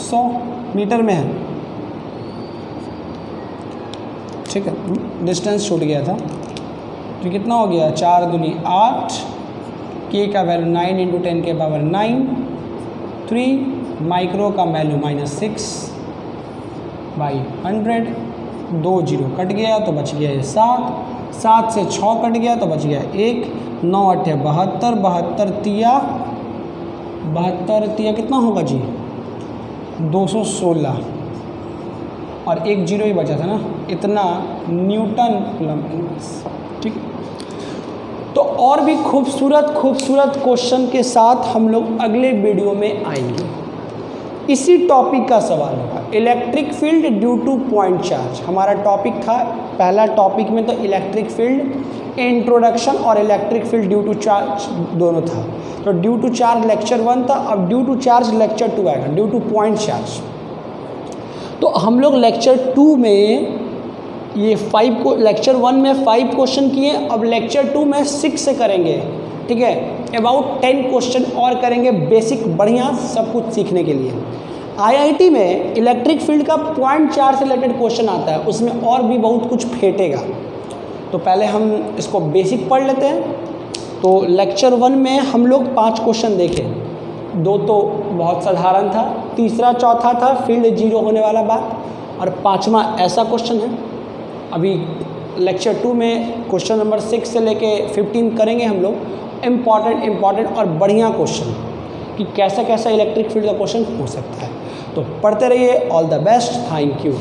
100 मीटर में है, ठीक है। डिस्टेंस छूट गया था तो कितना हो गया, 4 दूनी 8, k का वैल्यू 9 × 10⁻⁹, 3 माइक्रो का वैल्यू -6/100, 2 जीरो कट गया तो बच गया ये 7, 7 से 6 कट गया तो बच गया 1, 9 8 72, 72 तिया कितना होगा जी 216, और 1 जीरो ही बचा था ना, इतना न्यूटन कूलम इनवर्स, ठीक। तो और भी खूबसूरत क्वेश्चन के साथ हम लोग अगले वीडियो में आएंगे। इसी टॉपिक का सवाल होगा, electric field due to point charge हमारा टॉपिक था। पहला टॉपिक में तो इलेक्ट्रिक फील्ड इंट्रोडक्शन और electric field due to charge दोनों था। तो ड्यू टू चार्ज लेक्चर 1 था, अब ड्यू टू चार्ज लेक्चर 2 आएगा, ड्यू टू पॉइंट चार्ज। तो हम लोग लेक्चर 2 में ये 5 को, लेक्चर 1 में 5 क्वेश्चन किए, अब लेक्चर 2 में 6 से करेंगे, ठीक है। अबाउट 10 क्वेश्चन और करेंगे, बेसिक बढ़िया सब कुछ सीखने के लिए। आईआईटी में इलेक्ट्रिक फील्ड का पॉइंट चार्ज से रिलेटेड क्वेश्चन आता है, उसमें और भी बहुत कुछ फेंटेगा। तो पहले हम इसको बेसिक पढ़ लेते हैं। तो लेक्चर 1 में हम लोग 5 क्वेश्चन देखे, 2 तो बहुत साधारण था, तीसरा चौथा था फील्ड जीरो होने वाला बात, और 5वां ऐसा क्वेश्चन है। अभी लेक्चर 2 में क्वेश्चन नंबर 6 से लेके 15 करेंगे हम लोग, इम्पॉर्टेंट और बढ़िया क्वेश्चन कि कैसा कैसा इलेक्ट्रिक फील्ड का क्वेश्चन हो सकता है। तो पढ़ते रहिए, all the best, thank you.